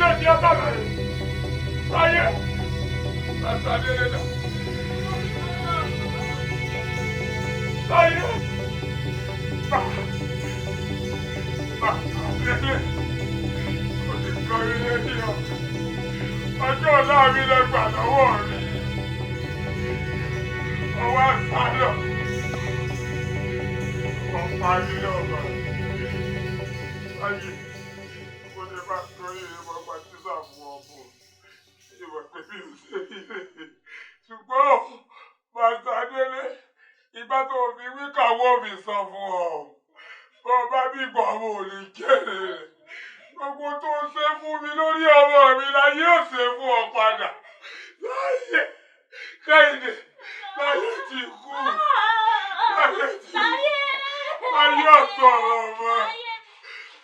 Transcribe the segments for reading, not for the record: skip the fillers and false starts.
ilé tí ọba bẹ̀rẹ̀. Láyé. Àtàdé náà. Láyé. Àtàdé. Mo ti kọ́ ilé tí ọ. Ọjọ́ ọ̀la mi lè gbà lọ́wọ́ mi. Ọwọ́ àtàlọ́. Ọ̀pá mi lọ́ba. Láyé. Mo lè bá torí ìmọ̀ pàtísà fún ọmọ. Ìwà pẹ̀lú ìṣẹ́yẹ. Ṣùgbọ́n Màtà Délé, ìgbà tó fi wí kàwọ́ mi sọ fún ọ. Bọ́ bá bí gbọ́ àwọn ò lè kéré rẹ̀. Gbogbo tó ń ṣe fún mi lórí ọmọ mi láyé ò ṣe fún ọ padà. Láyé Kẹ́hìndé, láyé ti kú. Láyé ti kú. Láyé ọ̀sọ̀ ọmọ.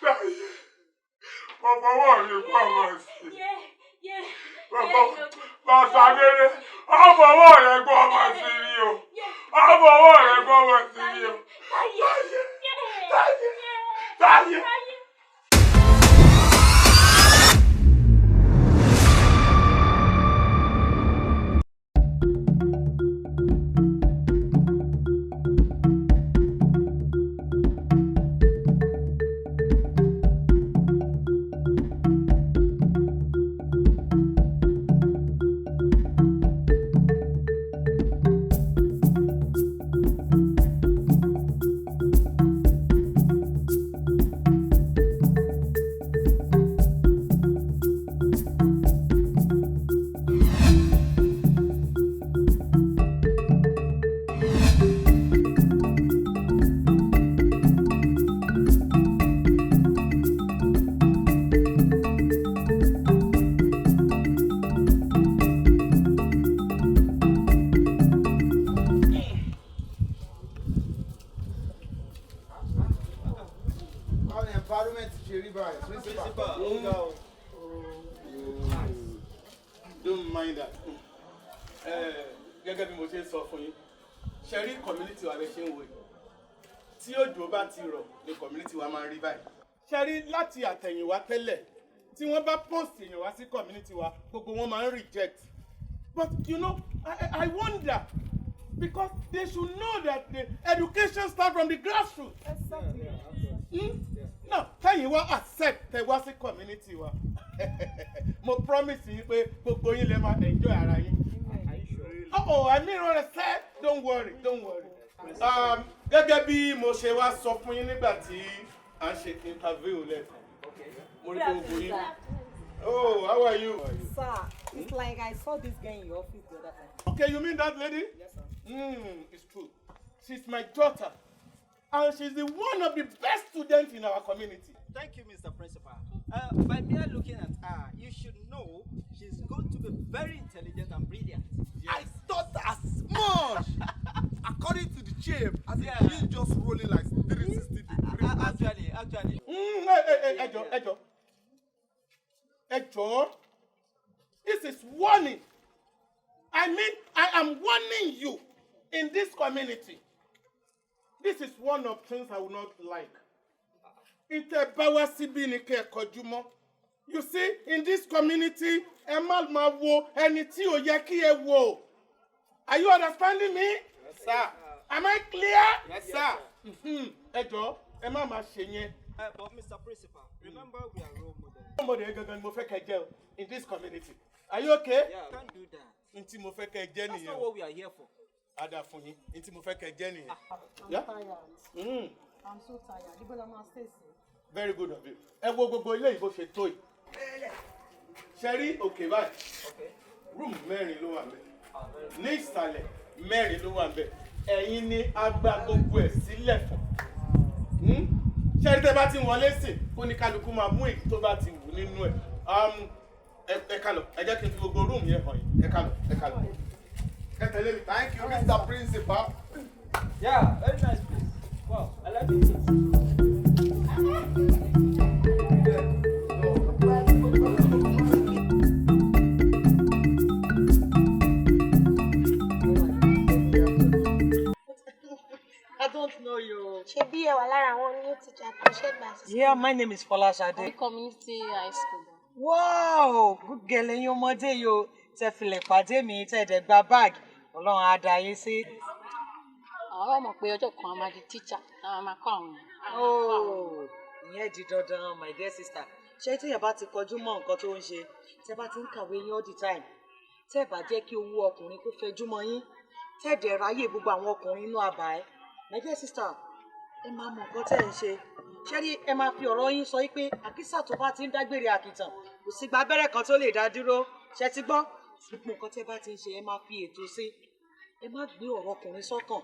Láyé. Ọmọwọ́ mi kọ́ ọmọ sí. Màtà Délé, ọmọwọ́ rẹ̀ gbọ́ ọmọ sí ni o. Ọmọwọ́ rẹ̀ gbọ́ ọmọ sí ni o. Láyé. Láyé. Láyé. Don't mind that. Gẹ́gẹ́ bí mo ṣe sọ fún yín, ṣe rí community wa bẹ́ ṣe ń wò yìí. Tí òjò bá ti rọ̀ ni community wa máa ń rí báyìí. Ṣe rí láti àtẹ̀yìnwá tẹ́lẹ̀ tí wọ́n bá post èèyàn wá sí community wa, gbogbo wọn máa ń reject. But you know, I wonder because they should know that the education starts from the grassroots. Exactly. Now, tẹ́yìnwá accept tẹ wá sí community wa. Mo promise you pé gbogbo yín lè máa enjoy ara yín. Oh, I mean what I said. Don't worry. Gẹ́gẹ́ bí mo ṣe wá sọ fún yín nígbà tí à ń ṣe interview lẹ́ẹ̀kan. Mo rí gbogbo yín. Oh, how are you? Sir, it's like I saw this guy in your office the other time. Okay, you mean that lady? Yes, sir. It's true. She's my daughter. And she's the one of the best students in our community. Thank you, Mr. Principal. By mere looking at her, you should know she's going to be very intelligent and brilliant. Yes. I thought as much. According to the chief, as if she's just rolling like 360 degrees. Actually. Ejo. This is warning. I mean, I am warning you in this community. This is one of things I would not like. You see, in this community, are you understanding me? Yes, sir. Am I clear? Yes, sir. But Mr. Principal, remember we are role models. In this community. Are you okay? Yeah, can't do that. That's not what we are here for. I'm tired. Yeah? I'm so tired. Because I'm stay safe. Very good of you. Sherry, okay, bye. Okay. Room Mary ló wà ńbẹ̀. Ní ìsàlẹ̀ Mary ló wà ńbẹ̀. Ẹ̀yin ni agba gbogbo ẹ̀ sílẹ̀ fún. Sherry tẹ́ bá ti wọlé sìn, kó ní kálukú máa mú èyí tó bá ti wù nínú ẹ̀. Ẹ ká lọ. Ẹ jẹ́ kí n fi gbogbo room yẹn hàn yín. Ẹ ká lọ. Ẹ tẹ̀lé mi. Thank you, Mr. Principal. Yeah, very nice place. Wow, I like it. I don't know you. Shebi e wà lára àwọn new teacher tó ṣe gbà sí. Yeah, my name is Folashade. Community high school. Wow, good girl ẹ̀yin ọmọdé yìí o. Tẹ́ filẹ̀ pàdé mi, tẹ́ dẹ̀ gba bag. Ọlọ́run á dá yín sí. Àwọn ọmọ pé ọjọ́ kan a máa di teacher, a máa kọ́ àwọn. Oh, ìyẹn di dandan, my dear sister. Ṣé tí ẹ bá ti kọjú mọ́ nǹkan tó ń ṣe, tẹ́ bá ti ń kàwé yín all the time, tẹ́ bá jẹ́ kí owó ọkùnrin kó fẹjú mọ́ yín, tẹ́ dẹ̀ ráyè gbogbo àwọn ọkùnrin inú àbá ẹ. My dear sister, ẹ máa mọ nǹkan tẹ́ ń ṣe. Ṣé rí ẹ máa fi ọ̀rọ̀ yín sọ pé àkísà tó bá ti ń dágbére àkìtàn, kò sí gba abẹ́rẹ́ kan tó lè dá dúró. Ṣé ti gbọ́? Gbogbo nǹkan tẹ́ bá ti ń ṣe ẹ máa fi ètò sí. Ẹ má gbé ọ̀rọ̀ ọkùnrin sọ́kàn.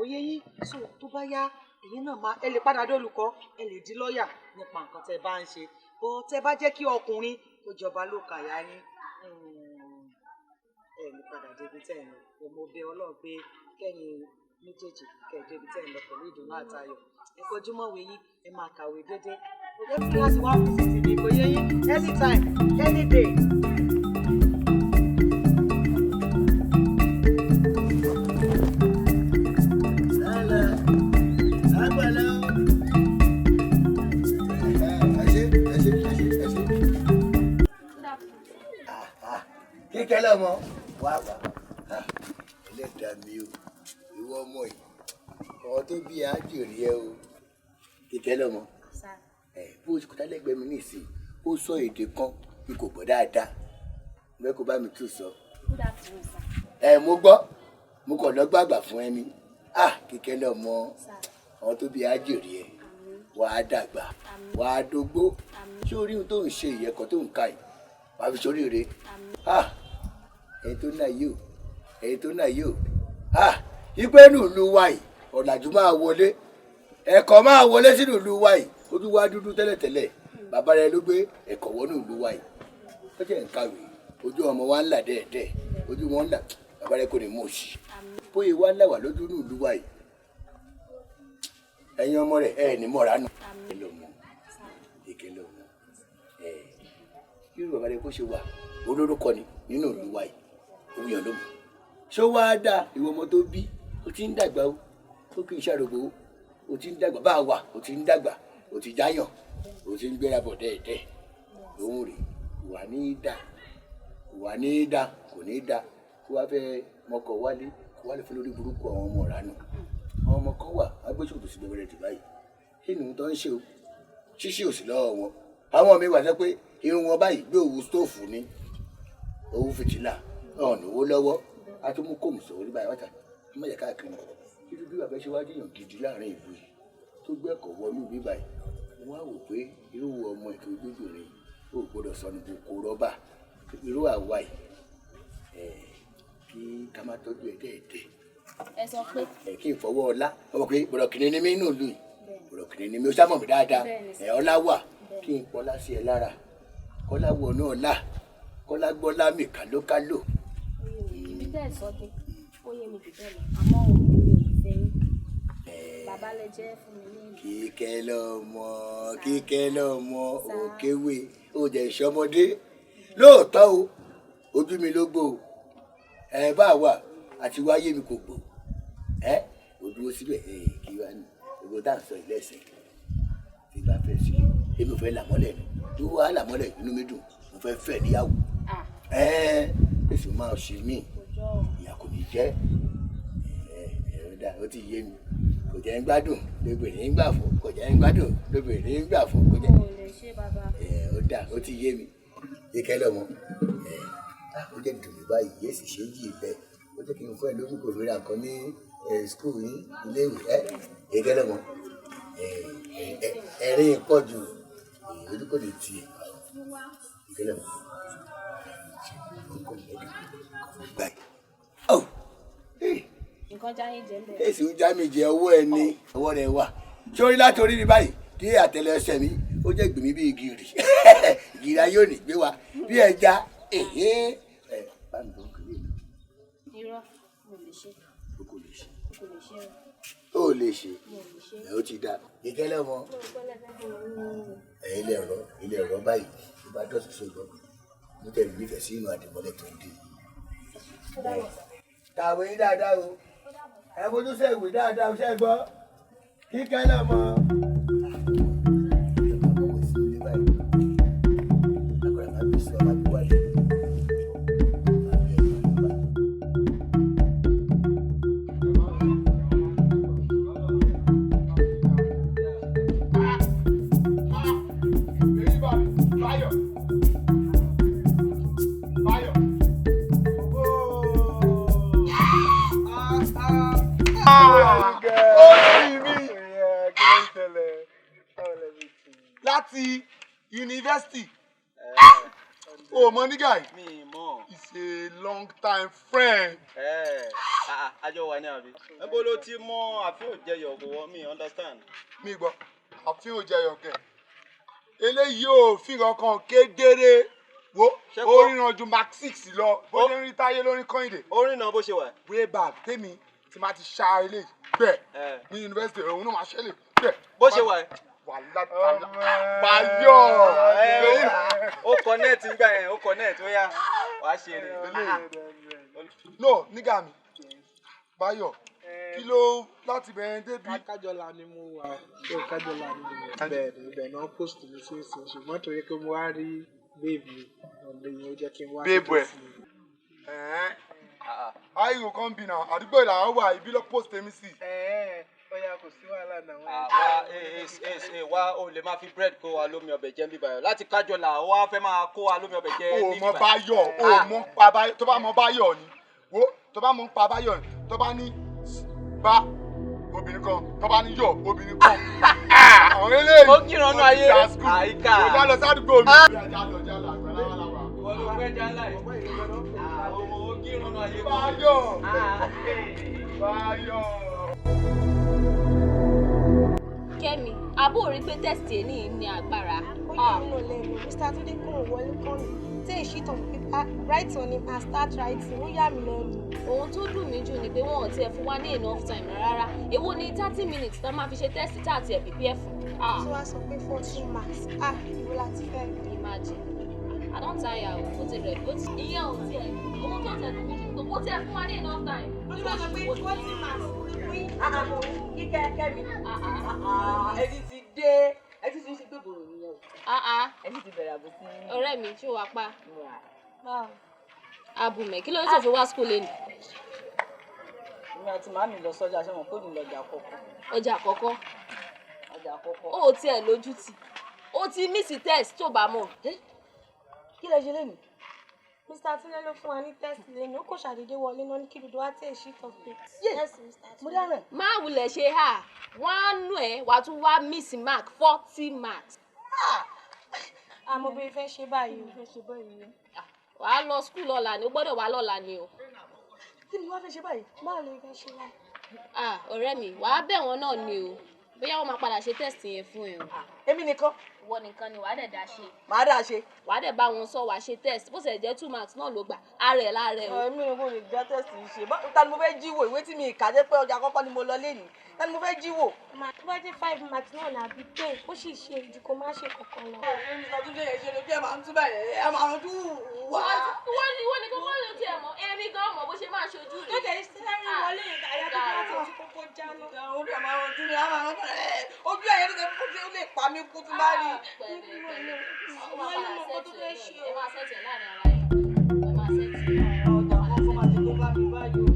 Oyé yín so tó bá yá èyí náà máa ẹ lè padà dé olùkọ́ ẹ lè di lọ́ọ̀yà nípa nǹkan tẹ́ bá ń ṣe. Bọ́ tẹ́ bá jẹ́ kí ọkùnrin kó jọba ló kàyà yín. Ẹ ní padà débi tẹ́ ẹ̀ lọ. Mo bẹ̀ Ọlọ́run pé kẹ́yìn méjèèjì kẹ́ débi tẹ́ ẹ̀ lọ pẹ̀lú ìdùnnú àtayọ̀. Ẹ kọjú mọ́wé yín ẹ máa kàwé déédéé. Kò jẹ́ kí láti wá fún títí ní kò yé yín anytime any day. Kíkẹ́ lọ́mọ wá ẹlẹ́dàá mi o ìwọ ọmọ yìí ọ̀rọ̀ tó bí àjèrè ẹ o Kíkẹ́ lọ́mọ bó o kúta lẹ́gbẹ̀ẹ́ mi nìsín ó sọ èdè kan bí kò gbọ́ dáadáa mẹ́ kó bá mi tún sọ. Mo gbọ́ mo kàn lọ gbàgbà fún ẹni Kíkẹ́ lọ́mọ ọ̀rọ̀ tó bí àjèrè ẹ wàá dàgbà wàá dógbó ṣé orí ohun tó ń ṣe ìyẹ́kọ̀ tó ń ka yìí wàá fi ṣoríire. Ẹni tó náà yìí o ẹni tó náà yìí o ìgbẹ́ nù ìlú wa yìí ọ̀làjú máa wọlé ẹ̀kọ́ máa wọlé sínú ìlú wa yìí ojú wa dúdú tẹ́lẹ̀tẹ́lẹ̀ bàbá rẹ ló gbé ẹ̀kọ́ wọnú ìlú wa yìí ó jẹ́ nǹkan rèé ojú ọmọ wa ń là dẹ́ẹ̀dẹ́ ojú wọn ń là bàbá rẹ kò ní mọ̀ sí bóyá wa ń là wà lójú ní ìlú wa yìí ẹ̀yin ọmọ rẹ̀ ẹ̀ ní mọ̀ra nù. ìkẹlẹ̀ ọmọ kí bàbá rẹ kó ṣe wà olórúkọ ni nínú ìlú wa yìí òwúyàn ló mọ ṣó wáá dà ìwọ ọmọ tó bí o ti ń dàgbà ó kì í ṣàrògbò o ti ń dàgbà bá a wà o ti ń dàgbà o ti jáyàn o ti ń gbéra bọ̀ dẹ́ẹ̀dẹ́ lóhùn rè wà ní í dà wà ní í dà kò ní í dà kó wá fẹ́ mọkọ̀ wálé kó wálé fún lórí burúkú àwọn ọmọ ránù àwọn ọmọ kan wà agbésòkòtò sí bẹ̀rẹ̀ jù báyìí kí ni tó ń ṣe o ṣíṣe òsì lọ́wọ́ wọn àwọn mi wà sọ pé irun wọn báyìí gbé òwú stóòfù ni owó fìtílà ọ̀nà owó lọ́wọ́ a tún mú kòmù sọ̀rọ̀ ní báyìí wáta ẹ má yẹ káàkiri títí bí bàbá ṣe wá dìyàn gidi láàrin ìlú yìí tó gbẹ́kọ̀ọ́ wọnú bí báyìí wọ́n á wò pé irú ọmọ ètò ìgbésòrin ò gbọ́dọ̀ sọnù kòkó rọ́bà irú àwa yìí kí ká má tọ́jú ẹ̀ dẹ́ẹ̀dẹ́. Ẹ sọ pé. Kí n fọwọ́ ọlá ọmọ pé bọ̀dọ̀kìnrin ni mí nù lù yìí bọ̀dọ̀kìnrin ni mí ó sámọ̀ mi dáadáa ọlá wà kí n pọ́lá sí ẹ lára kọ́lá wọ̀ náà là kọ́lá gbọ́ lámì kálókálò. Ibi tẹ́ ẹ̀ sọ dé ó yé mi jù bẹ́ẹ̀ lọ àmọ́ òun mi ò fẹ́ yín bàbá lẹ jẹ́ fún mi ní. Kíkẹ́ lọ́mọ òkèwé ó jẹ́ ìṣọmọdé lóòótọ́ o ojú mi ló gbó o bá wà àti wáyé mi kò gbó ò dúró síbẹ̀ kí wá ní gbogbo tá à ń sọ ilé ẹ̀sìn tí bá fẹ́ sí èmi ò fẹ́ làmọ́lẹ̀ ni tó wà làmọ́lẹ̀ inú mi dùn mo fẹ́ fẹ́ níyàwó èsì máa ṣe mí ìyá kò ní jẹ́ ó ti yé mi kò jẹ́ ń gbádùn lóbìnrin ń gbà fún kò jẹ́ ń gbádùn lóbìnrin ń gbà fún kò jẹ́ ó dà ó ti yé mi Kíkẹ́ lọ́mọ ó jẹ́ dùnmí báyìí yé sì ṣe jì bẹ́ẹ̀ ó jẹ́ kí n fún ẹ lórí kò lórí àkọ́ ní skul ní iléèwé Kíkẹ́ lọ́mọ ẹ̀rín pọ̀ jù ojú kò lè tiẹ̀ Kíkẹ́ lọ́mọ. Nǹkan já yín jẹ ń bẹ̀. Èsì ń já mi jẹ ọwọ́ ẹ ní ọwọ́ rẹ wà sórí láti orí mi báyìí dé àtẹ́lẹsẹ̀ mi ó jẹ́ gbèmí bí igi rì ìgìrà yóò ní gbé wa bí ẹja bá mi tó ń kiri mi. Irọ́ mo lè ṣe. O kò lè ṣe. Kò lè ṣe o lè ṣe ó ti dá Kíkẹ́ lọ́mọ ilé ẹ̀rọ báyìí ló bá dọ̀tí sógbọ́n mo tẹ̀lé nífẹ̀ẹ́ sí inú àdìmọ́lẹ̀ tó ń dé. Kàwé dáadáa o ẹ fojú sí ìwé dáadáa ṣe gbọ́ Kíkẹ́ lọ́mọ. university. Oh, money guy. Me more. He's a long time friend. Ajo wa ni abi. Ebo lo ti mo àfin ojeyo go me understand. Mi gbọ́, àfin ojeyo ke. Eléyìí ò fi kankan kedere. Wo, orin ran ju Mark 6 lọ. Bó ṣe rí Táyé lórí Kọ́ìndé. Orin náà bó ṣe wà. Way back, tèmi tí ma ti ṣá ilé bẹ́ẹ̀ ní university òun náà máa ṣẹlẹ̀ bẹ́ẹ̀. Bó ṣe wà. Wàhálà Báyọ̀. Ó connect ngba yẹn, ó connect ó yá. Wàá ṣe rè. No, nígà mi. Báyọ̀. Kí ló láti bẹ̀rẹ̀ débi. Kájọlá ni mo wà. Kájọlá ni mo wà. Ibẹ̀ náà post mi sí ìsìn ṣùgbọ́n torí pé mo wá rí babe ọ̀lẹ́yìn ó jẹ́ kí n wá. Babe ẹ̀. Ayò kan bí náà àdúgbò ìlànà wà ibi lọ post èmi sí. Ọya kò sí wàhálà náà. Wá o lè máa fi bread kó wa lómi ọbẹ̀ jẹ níbí báyọ̀ láti Kájọlá ó wá fẹ́ máa kó wa lómi ọbẹ̀ jẹ níbí báyọ̀. O mọ Báyọ̀ o mọ pa Báyọ̀ tó bá mọ Báyọ̀ ni wo tó bá mọ pa Báyọ̀ ni tó bá ní bá obìnrin kan tó bá ní yọ̀ obìnrin kan. Àwọn eléyìí ó kírun ọ̀nà ayé àyíká. Mo bá lọ sádùúgbò mi. Ìwọ ló fẹ́ jálá yìí. Ó kírun ọ̀nà ayé. Báyọ̀. Kẹ́mi, àbó rí pé tẹ́sítì ẹ̀ ní agbára. Ó yẹ nínú lẹ́nu, Mr. Tunde kò wọlé kọ́ mi. Take a sheet of paper, write on it and start writing. Ó yà mí lẹ́nu. Ohun tó dùn mí jù ni pé wọn ò tiẹ̀ fún wa ní enough time rárá. Èwo ni 30 minutes tá máa fi ṣe tẹ́sítì tá àti ẹ̀ prepare fún. Tí wàá sọ pé 14 marks. Ìwọ láti fẹ́. Imagine. I don't tire o, ó ti rẹ̀ ó ti. Ìyẹn ò tiẹ̀. Ohun tó tẹ̀ dùn mí jù kò tiẹ̀ fún wa ní enough time. Tí wàá sọ pé 14 marks. Kíkẹ́ Kẹ́mi. Ẹni ti dé. Ẹ ti ṣe gbèbòrò nìyẹn o. Ẹ ti bẹ̀rẹ̀ àbùkù. Ọ̀rẹ́ mi ṣé wàá pa? Báwo? Abùmẹ̀ kí ló ń sọ fi wá school lẹ́nu? Èmi àti màmí lọ sọ́jà ṣé wọn kò ní lọ́jà àkọ́kọ́. Ọjà àkọ́kọ́. Ọjà àkọ́kọ́. Ó tiẹ̀ lójú tì. Ó ti miss test tó bá mọ̀. Kí lẹ ṣe lẹ́nu? Mr. Tunde ló fún wa ní test lẹ́nu. Ó kò ṣàdédé wọlé náà ní kí dúdú wá take a sheet of paper. Yes, Mr. Tunde. Mo dáná. Má wulẹ̀ ṣe hà. Wọ́n á nù ẹ́ wàá tún wá miss mark 40 marks. Àmọ́ bí fẹ́ ṣe báyìí. Wàá lọ school lọ́la ni, ó gbọ́dọ̀ wá lọ́la ni o. Kí ni wọ́n fẹ́ ṣe báyìí? Báwo lè fẹ́ ṣe báyìí? Ọ̀rẹ́ mi, wàá bẹ̀ wọ́n náà ni o. Bóyá wọ́n máa padà ṣe test yẹn fún ẹ o. Èmi nìkan. Ìwọ nìkan ni wàá dẹ̀ dá ṣe. Màá dá ṣe. Wàá dẹ̀ bá wọn sọ wàá ṣe test. Bó ṣe jẹ́ 2 marks náà ló gbà. Ara ẹ̀ lára ẹ̀ o. Èmi ò lè jẹ́ test yìí ṣe. Ta ni mo fẹ́ jíwò? Ìwé tí mi kà jẹ́ pé ọjà àkọ́kọ́ ni mo lọ lé ní. Ta ni mo fẹ́ jíwò? Tó bá jẹ́ 5 marks náà làbí pé ó sì ṣe ìdí kó má ṣe kankan lọ. Mr. Tunde yẹn ṣe ló kí ẹ máa ń túbà yẹn. Ẹ máa ń dùn wá. Ìwọ ni kókó ló tiẹ̀ mọ̀. Èmi gan mọ̀ bó ṣe máa ṣojú rẹ̀. Lókè sẹ́rí wọlé ìdáyà tó bá ti ojú kókó jáná. Orí ẹ̀ máa ń dùn mí. Ojú ẹ̀yẹ ló lè pa mí kú tún bá rí. Wọ́n ní mo kó tó fẹ́ ṣe o. Ẹ máa ṣẹ́tì ẹ̀ láàrin ara yín. Ẹ máa ṣẹ́tì. Ọjà kan fún ma ti kó bá mi báyìí o.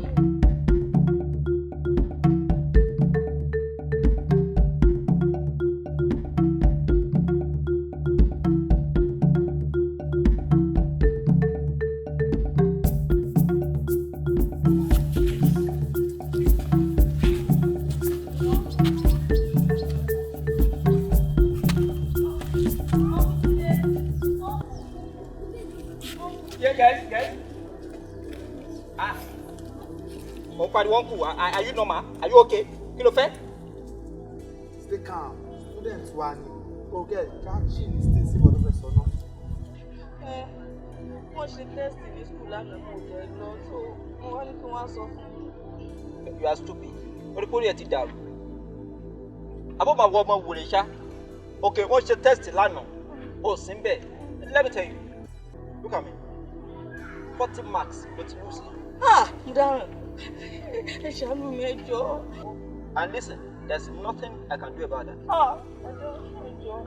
Guys. Mo pariwo ń kù wá. Are you normal? Are you okay? Kí ló fẹ́? Stay calm. Students wa ni. Okay, catchy ni stay sí bọ́dọ̀ fẹ́ sọ náà. Wọ́n ṣe test ní school lánàá mo jẹ́ lọ so mo wá ní kí wọ́n sọ fún mi. You are stupid. Oríkórí ẹ̀ ti dàrú. Abọ́ máa wọ ọmọ wòlé ṣá. Okay, wọ́n ṣe test lánàá. O sì ń bẹ̀. Let me tell you. Look at me. 40 marks ló ti lose. Darren. Ẹ ṣàánú mi ẹ jọ̀ọ́. And listen, there's nothing I can do about that.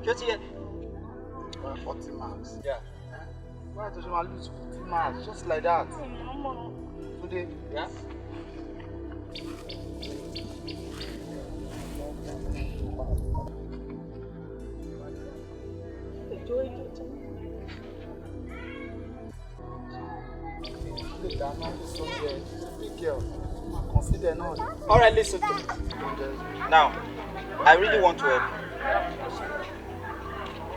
Just here. 40 marks. Yeah. Why does you lose 40 marks just like that? Today? Yeah. Big girl. Consider now. All right, listen to me. Now, I really want to help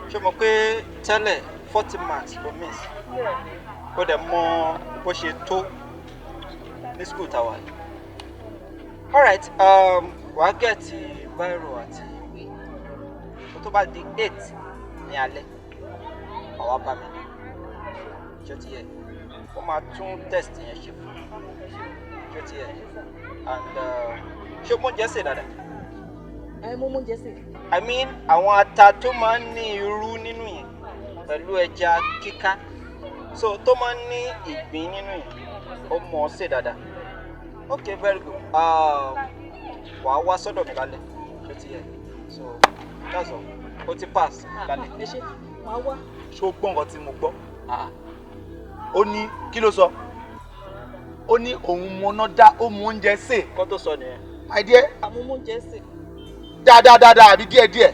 you. ṣé mo pé tẹ́lẹ̀ 40 marks ló miss kó dẹ̀ mọ bó ṣe tó ní school tàwa yìí. Alright, wàá gẹ̀ẹ́tì báírò àti ìwé tó bá di 8 ní alẹ́ àwa bá mi ṣé ti yẹ ó máa tún test yẹn ṣe fún ṣé ti yẹ and ṣé mo jẹ́ sè dáadáa. mo jẹ́ sè. I mean àwọn ata tó máa ń ní irú nínú yẹn pẹ̀lú ẹja kíká so tó máa ń ní ìgbín nínú yẹn ó mọ̀ ọ́ sè dáadáa. Okay, very good. Wàá wá sọ́dọ̀ mi lálẹ́ ṣé ti yẹ so that's all ó ti pass lálẹ́. ẹ ṣe wàá wá. ṣé o gbọ́ nǹkan tí mo gbọ́? Ó ní kí ló sọ? Ó ní òun mọ̀nà dá ó mú oúnjẹ sè. Kọ́ tó sọ nìyẹn. My dear. àmọ́ mo oúnjẹ sè. Dáadáa àbí díẹ̀díẹ̀.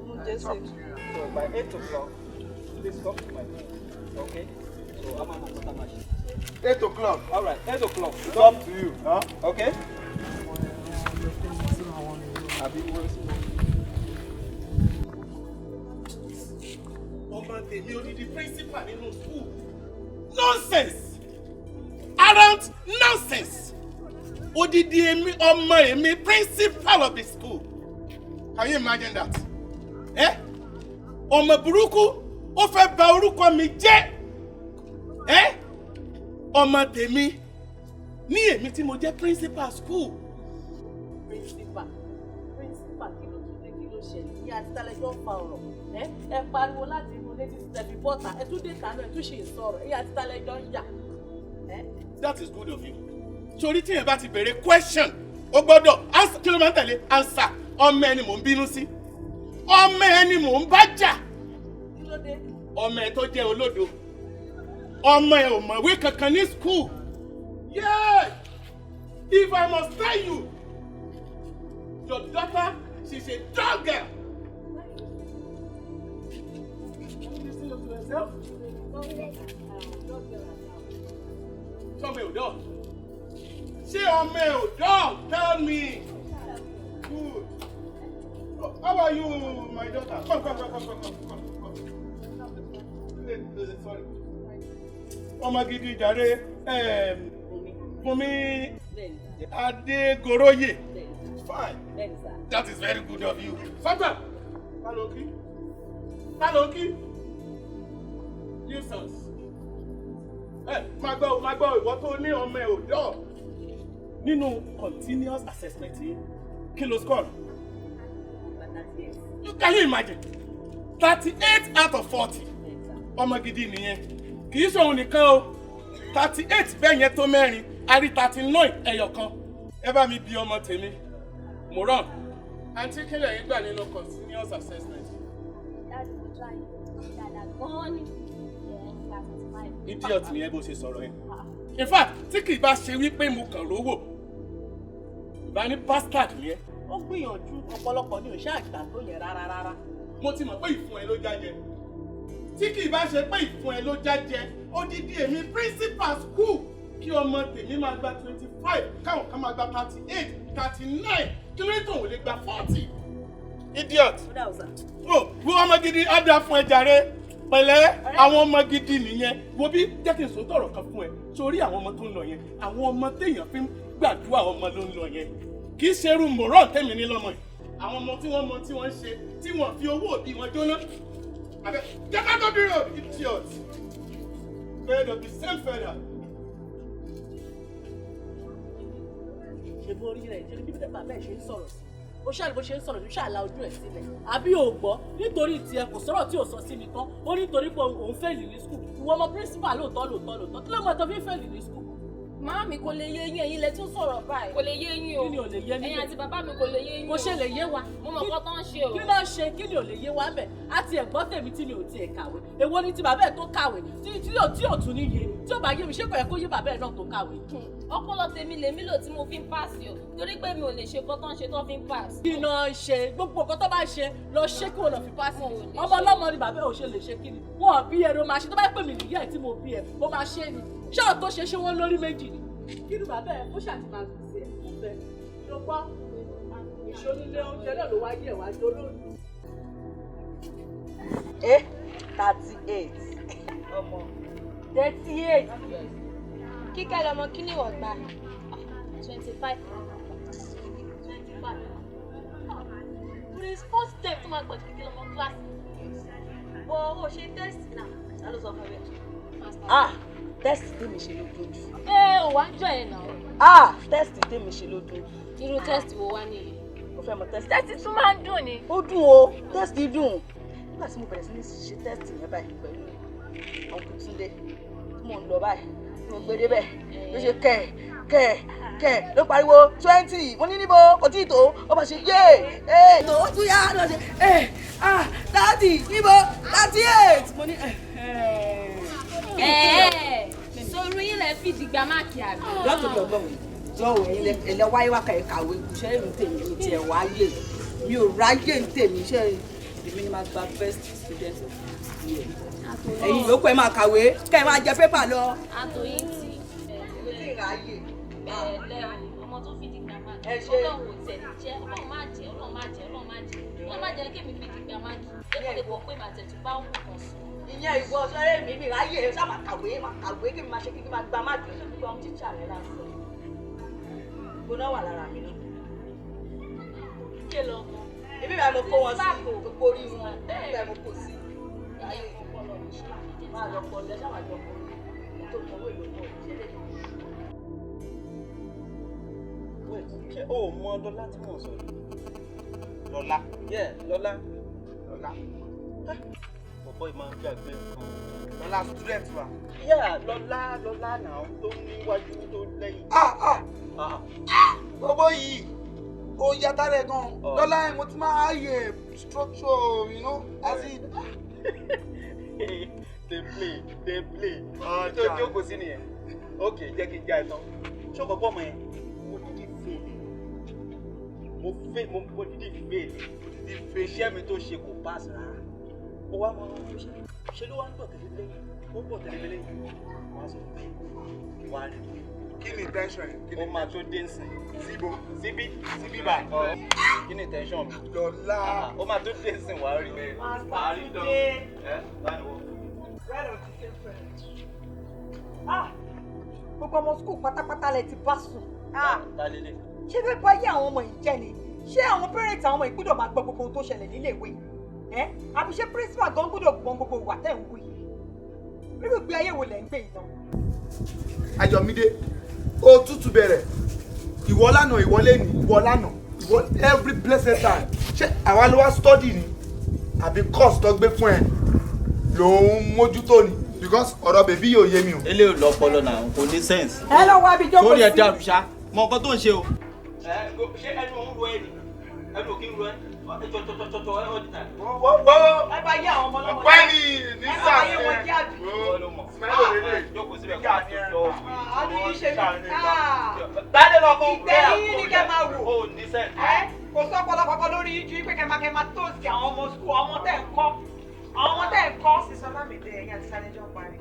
mo oúnjẹ sè. So by 8 o'clock please come to my room okay so I'm on the machine. 8 o'clock. All right, 8 o'clock. It's up to you. Huh? Okay? Ọmọ tèmi odidi principal nínú school. Nonsense! Arrant nonsense! Odidi ọmọ èmi principal of the school. Can you imagine that? Ọmọ burúkú ó fẹ́ bà orúkọ mi jẹ́. Ọmọ tèmi ní èmi tí mo jẹ́ principal school. principal kí ló tún dé kí ló ṣẹlẹ̀ ní àti tálẹ́jọ́ fa ọ̀rọ̀ ẹ pariwo láti inú ilé títí tẹ̀bí bọ́ta ẹ tún dé kánú ẹ tún ṣe ìsọ̀rọ̀ ẹ àti tálẹ́jọ́ ń yà. That is good of you. Torí tí yẹn bá ti béèrè question ó gbọ́dọ̀ answer kí ló máa ń tẹ̀lé answer ọmọ ẹni mò ń bínú sí ọmọ ẹni mò ń bá jà kí ló dé. ọmọ ẹ tó jẹ́ olódo ọmọ ẹ ò mọ̀wé kankan ní school. Yeah! If I must tell you, your daughter, she's a dog girl. Listen to yourself. Tell me, dog. Say, ọmọ ẹ ò dog. Tell me. Good. How are you, my daughter? Come. Sorry. Ọmọ gidi jàre Fúnmi Adégoroyè. Fine. That is very good of you. Sọ́jà. Taloki. Nuisance. Máa gbọ́ ìwọ tó ní ọmọ ẹ̀ ò dọ̀. Nínú continuous assessment yìí, kí ló score? Can you imagine? 38 out of 40. Ọmọ gidi nìyẹn. Kì í ṣòun nìkan o. 38 bẹ́ẹ̀ yẹn tó mẹ́rin. A rí 39 ẹyọ kan. Ẹ bá mi bi ọmọ tèmi. Mo rán. Àǹtí kílẹ̀ yín gbà nínú continuous assessment. Idiot ni ẹ bó ṣe sọ̀rọ̀ yẹn. In fact, tí kì í bá ṣe wípé mo kàn rówó, ìbá ní bastard ni ẹ. ó gbìyànjú ọ̀pọ̀lọpọ̀ ní òṣà àgbà tó yẹ rárá. Mo ti mọ̀ pé ìfun ẹ ló jájẹ. Tí kì í bá ṣe pé ìfun ẹ ló jájẹ, odidi èmi principal school kí ọmọ tèmi máa gba 25, káwọn kan máa gba 38, 39, kí ló tó ò lè gba 40. Idiot. Wo ọmọ gidi á dá fún ẹ jàre. Pẹ̀lẹ́ àwọn ọmọ gidi nìyẹn. Wo bí jẹ́ kí n sọ tọ̀rọ̀ kan fún ẹ. Sórí àwọn ọmọ tó ń lọ yẹn, àwọn ọmọ téèyàn fi ń gbàdúrà ọmọ ló ń lọ yẹn. Kì í ṣerú mọ̀rọ̀ tẹ̀mí ní lọ́mọ yìí. Àwọn ọmọ tí wọ́n mọ tí wọ́n ń ṣe tí wọ́n fi owó òbí wọn jóná. Jẹ́ ká tó dúró, idiot. Bird of the same feather. Ṣé bó rí rẹ̀ ṣe ní bí bàbá ẹ̀ ṣe ń sọ̀rọ̀ sí? Ó ṣàlù bó ṣe ń sọ̀rọ̀ ló ṣàlà ojú ẹ̀ sílẹ̀. Àbí ò gbọ́ nítorí tiẹ̀ kò sọ̀rọ̀ tí ò sọ sí mi tán. Ó nítorí pé òun fẹ́ẹ̀lì ní skul. Ìwọ ọmọ pírísípà lóòótọ́. Kí ló mọ̀ tó fi fẹ́ẹ̀lì ní skul? Màámi kò lè yé yín, ẹ̀yin lẹ tún sọ̀rọ̀ báyìí. Kò lè yé yín o. Kí ni ò lè yé mi? Ẹ̀yin àti bàbá mi kò lè yé yín o. Kò ṣe lè yé wa. Mo mọ̀ kọ́ tán ṣe o. Kí ló ṣe kí ni ò lè yé wa mẹ́? A ti ẹ̀gbọ́n tèmi tí mi ò tiẹ̀ kàwé. Èwo ni ti bàbá ẹ̀ tó kàwé? Tí ò tún ní yé. Tí ò bá yé mi ṣé kò yẹ kó yé bàbá ẹ̀ náà tó kàwé? Ọpọlọ tèmi lèmi lò tí mo fi ń pàṣẹ o. Torí pé mi ò lè ṣe kọ́ tán ṣe tán fi ń pàṣẹ. Kí náà ṣe gbogbo nǹkan tó bá ṣe lọ ṣé kí wọn lọ fi pàṣẹ. Ọmọ ọlọ́mọ ni bàbá ẹ̀ ò ṣe lè ṣe kí ni. Wọ́n bí ẹ ló máa ṣe tó bá pè mí nìyá ẹ̀ tí mo bí ẹ ó máa ṣe ni. Ṣé ọ̀ tó ṣe wọ́n lórí méjì ni? Kí ni bàbá ẹ̀ ó ṣàtìmá sí ẹ̀ fún bẹ́ẹ̀? Ló gbọ́ ìṣonílé oúnjẹ náà ló wáyé ẹ̀ wájú olóòtú. 38. ọmọ 38. kíkẹ́ lọmọ kí ni wọ́n gbà. 25. Please, first step tó máa gbọ̀dọ̀ kíkẹ́ lọmọ class. Bọ̀ o ṣe test náà. Ta ló sọ fún ẹ? Test tèmi ṣe ló dùn jù. Ò wá ń jọ ẹ̀ náà. Test tèmi ṣe ló dùn jù. Irú test wo wá nìyí? Mo fẹ́ mọ test. Test tún máa ń dùn ni. Ó dùn o, test dùn. Nígbà tí mo bẹ̀rẹ̀ sí ní ṣe test yẹn báyìí pẹ̀lú Uncle Túndé tí mò ń lọ báyìí tí mo gbé débẹ̀ ló ṣe kẹ̀ ló pariwo 20 mo ní níbo kò tí ì tó ó bá ṣe tó ó tún yá lọ ṣe dáàdì níbo 38 mo ní sọ̀rọ̀ yín lẹ fìdí gba máàkì àbí. lọ́tọ̀ọ̀tọ̀ ọgbọ́n jọ̀wọ́ ẹ̀lẹ́ wáyé wá kàyé kàwé iṣẹ́ ìlú tèmi ní tiẹ̀ wáyé mi ò ráyè ní tèmi iṣẹ́ èmi ni máa gba best student of the year. ẹ̀yin yòókù ẹ̀ máa kàwé kẹ́ ẹ̀ máa jẹ pépà lọ. àtòyìn tí mo ti ráyè. lẹ́rù ọmọ tó fìdí gba máàkì ọlọ́run ò tẹ̀lé jẹ́ ọlọ́run má jẹ́ ọlọ́run má jẹ́ ọlọ́run má jẹ́ ọlọ́run má jẹ́ kémi fìdí gba máàkì dépò pé màtẹ̀tù bá wù kàn sùn. ìyẹn ìwọ sọ́rẹ́ mi ráyè ṣá máa kàwé kí mi máa ṣe kí n máa gba máàkì ó ṣe gbogbo àwọn tíṣà rẹ̀ lásán. gbóná wà lára mi náà. kí lọ mọ. ibi báyìí mo kó wọn sí gbogbo orí wọn ibi báyìí mo kó sí. máa lọ pọ̀ lẹ́sà máa jọ pọ̀ tó mọ̀ owó èlò pọ̀ ṣé lè ṣé o mọ Lọlá tí mò ń sọ yìí? Lọlá? Lọlá. Bọ̀bọ̀ yìí máa ń gbàgbé nǹkan. Lọlá student wa. Lọlá náà tó níwájú tó lẹ́yìn. Bọ̀bọ̀ yìí ó yàtá rẹ̀ gan. Lọlá ẹ̀ mo ti máa yẹ structure, you know, as in. They play. Tó jókòó sí nìyẹn. Ok, jẹ́ kí n já ẹ tán. Ṣé o kò gbọ́ ọmọ yẹn? Mo dídí fail. Iṣẹ́ mi tó ṣe kò pass rárá. Ó wá mọ ohun tó ṣe ló wá ń bọ̀ tẹ̀lé lẹ́yìn. Ó bọ̀ tẹ̀lé lẹ́yìn. Wọ́n á sọ pé wà á rí i. Kí ni intention yẹn? Ó máa tó dé nsìn. Síbí bá. Kí ni intention mi? Lọlá. Ó máa tó dé nsìn wà á rí i. Wà á rí i dán. Báyìí wọ. gbogbo ọmọ skul pátápátá lẹ ti bá sùn. Tálélé. ṣé fẹ́ bá yé àwọn ọmọ yìí jẹ́ ni ṣé àwọn pẹ́rẹ́ǹtì àwọn ọmọ yìí gbọ́dọ̀ máa gbọ́ gbogbo ohun tó ṣẹlẹ̀ nílé ìwé àbí ṣé pírísípà gan gbọ́dọ̀ gbọ́n gbogbo ìwà tẹ̀ ń wù yìí nínú ìgbé ayé wo lẹ̀ ń gbé yìí náà. Ayọ̀mídé ó tútù bẹ̀rẹ̀ ìwọ lánàá ìwọ lẹ́nu ìwọ lánàá ìwọ every blessed time ṣé àwa ló wá study ni àbí course tó gbé fún ẹ ló ń mójútó ni because ọ̀rọ̀ bèbí yóò yé mi o. Eléyìí lọ ọpọlọ náà kò ní sense. ẹ lọ wá bí jókòó sí. sórí ẹ dàrú ṣá mọ nǹkan tó ń ṣe o. ṣé ẹnu òun ro ẹ ni ẹnu òkè ń ro ẹ tọ̀tọ̀tọ̀tọ̀ ẹ ọdún náà. ẹ bá yé àwọn ọmọ lọ́wọ́. ọ̀gbẹ́ni ní ẹ bá yé wọn jẹ́ àbí. mẹ́lò lélẹ̀. jókòó síbẹ̀ kó tó jọ. àbí yìí ṣe mí. gbádé lọ kó ìtẹ̀yìn ní kẹ́ máa wò. ó ní sense. kò sọ ọ̀pọ̀lọpọ̀ lórí yíjú pé kẹ́ máa tóòsì àwọn ọmọ skul àwọn ọmọ tẹ̀ ń kọ́ àwọn ọmọ tẹ̀ ń kọ́. sísọ lámìdé ẹ̀yìn àti sáré jọ parí.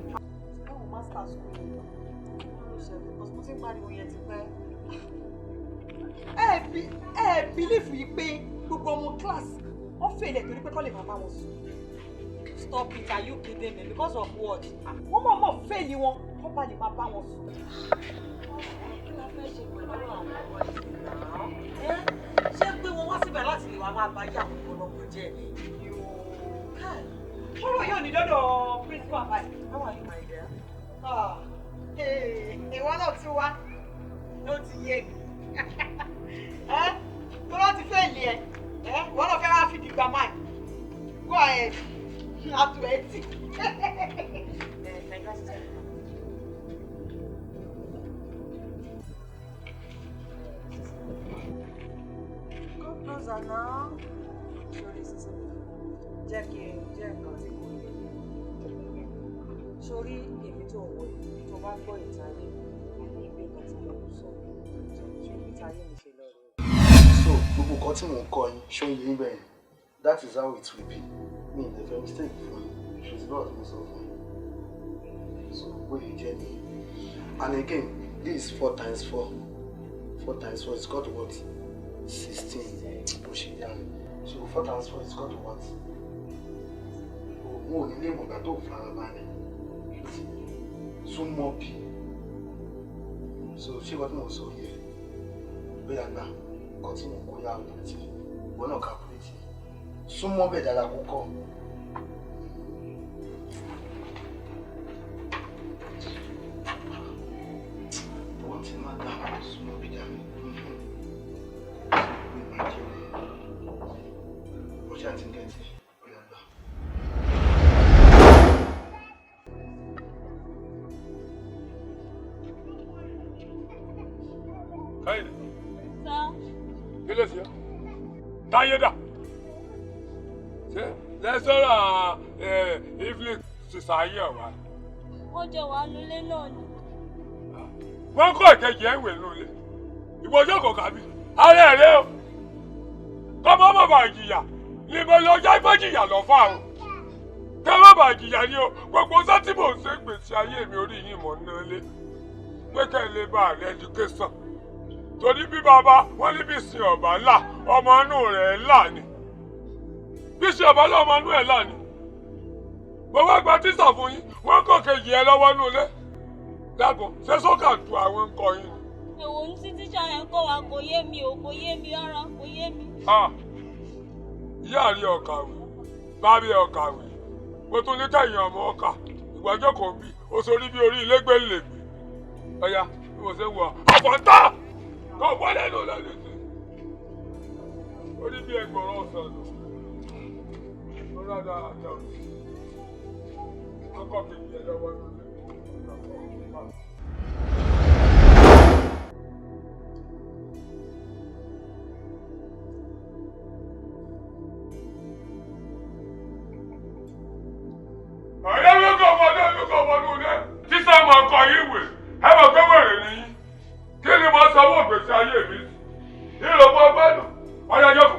àwọn master school yìí ló ṣẹlẹ̀ kò sí pariwo yẹn ti pẹ́. ẹ bílífù yìí pé gbogbo ọmọ kíláàsì wọ́n fèlè torí pé kọ́ lè máa bá wọn sùn. Stop it, are you kidding me? Because of what? Wọ́n mọ̀ fèlè wọn kó bá lè máa bá wọn sùn. Kí la fẹ́ ṣe pẹ̀lú àwọn ọmọ yìí náà? Ṣé pé wọ́n wá síbẹ̀ láti lè wá máa bá yá àwọn ọmọlọ́gbọ̀n jẹ́ ni? Ọ̀rọ̀ yóò ní dọ́dọ̀ principal báyìí. How are you, my dear? Ìwọ náà tún wá ló ti yé mi. Tó bá ti fèlè ẹ̀ ìwọ náà fẹ́ wá fìdí gbà máa go ahead àtù ẹ̀ tì. Go closer now. Jẹ́ kí n jẹ́ nǹkan tí kò yẹ. Sórí èmi tó wọ tó bá gbọ́ ìtàlẹ́ ní ìgbé kan tí mo sọ ṣé ìtàlẹ́ mi ṣe lọ rẹ̀. So gbogbo nǹkan tí mò ń kọ yín ṣó ń yé yín bẹ́ẹ̀ that is how it will be me the very mistake fún yín she is not me so fún yín so wey jẹ́ ni and again this is 4 times 4 is equal to what 16 bó ṣe yá so 4 times 4 is equal to what òun ò ní lè mọ̀gbà tó farabalẹ̀ súnmọ́ bí so ṣé wọ́n tí mo sọ yẹ bóyá gbà nǹkan tí mo kó yá ọ̀dọ̀ tí ìwọ náà kàkúrẹ́tì súnmọ́ bẹ̀ dára kókọ́. wọ́n ti máa gbà wọ́n súnmọ́ bí dára wọ́n ṣe àti gẹ̀ẹ́tì bóyá gbà. Káyọ̀dé. Kí ló ṣe? Táyé dà. Ṣé lẹ́sọ̀rọ̀ evening ṣìṣàyẹ̀ wa? Wọ́n jọ wà lólé náà ni. Wọ́n kọ́ ìkejì ẹ̀ ń wè lólé. Ìgbọ́jọ́ kò kábí. Ààrẹ rẹ̀ o. Kọ́mọ́ má bàa jìyà. Ìbọn lọ já ìfọ́jìyà lọ fún àwọn. Kẹ́ má bàa jìyà ni o. Gbogbo sátì mò ń ṣe gbèsè ayé mi orí yìí mọ̀ ń nálé. Pé kẹ́ ẹ lè bá àrẹ education. Torí bí bàbá wọn ní bí sin ọba là ọmọ inú rẹ̀ là ni bí sin ọba là ọmọ inú ẹ̀ là ni mo wá gba tíṣà fún yín wọn kò kejì ẹ lọ́wọ́ nulẹ̀ dàgbọn ṣé sọkà tu àwọn nǹkan yín. Èwo ní sí tíṣà yẹn kọ́ wa kò yé mi o kò yé mi rárá kò yé mi. Ìyá rí ọkàwé bábí ọkàwé mo tún ní kẹyìn ọmọ ọkà ìgbàjọ kò bí o sórí bí orí ilégbèlégbè ọyà bí mo ṣe wọ àfọ̀ntá. Kọ́ wọlé ló lẹ́nu sí. Orí bí ẹgbọ̀rọ̀ ọ̀sán lò. Ó rádà àjọ. Ọkọ̀ kejì ẹ lọ́wọ́ ló lè. Ọ̀yẹ́ mi kò wọnú ilé. Tíṣà máa kọ ìwé. Ẹ mọ̀ pé wèrè nìyí. Kí ni mo sanwó gbèsè ayé mi sí? Ìrọ̀pọ̀ gbádùn, ọ̀yà yọ̀kù,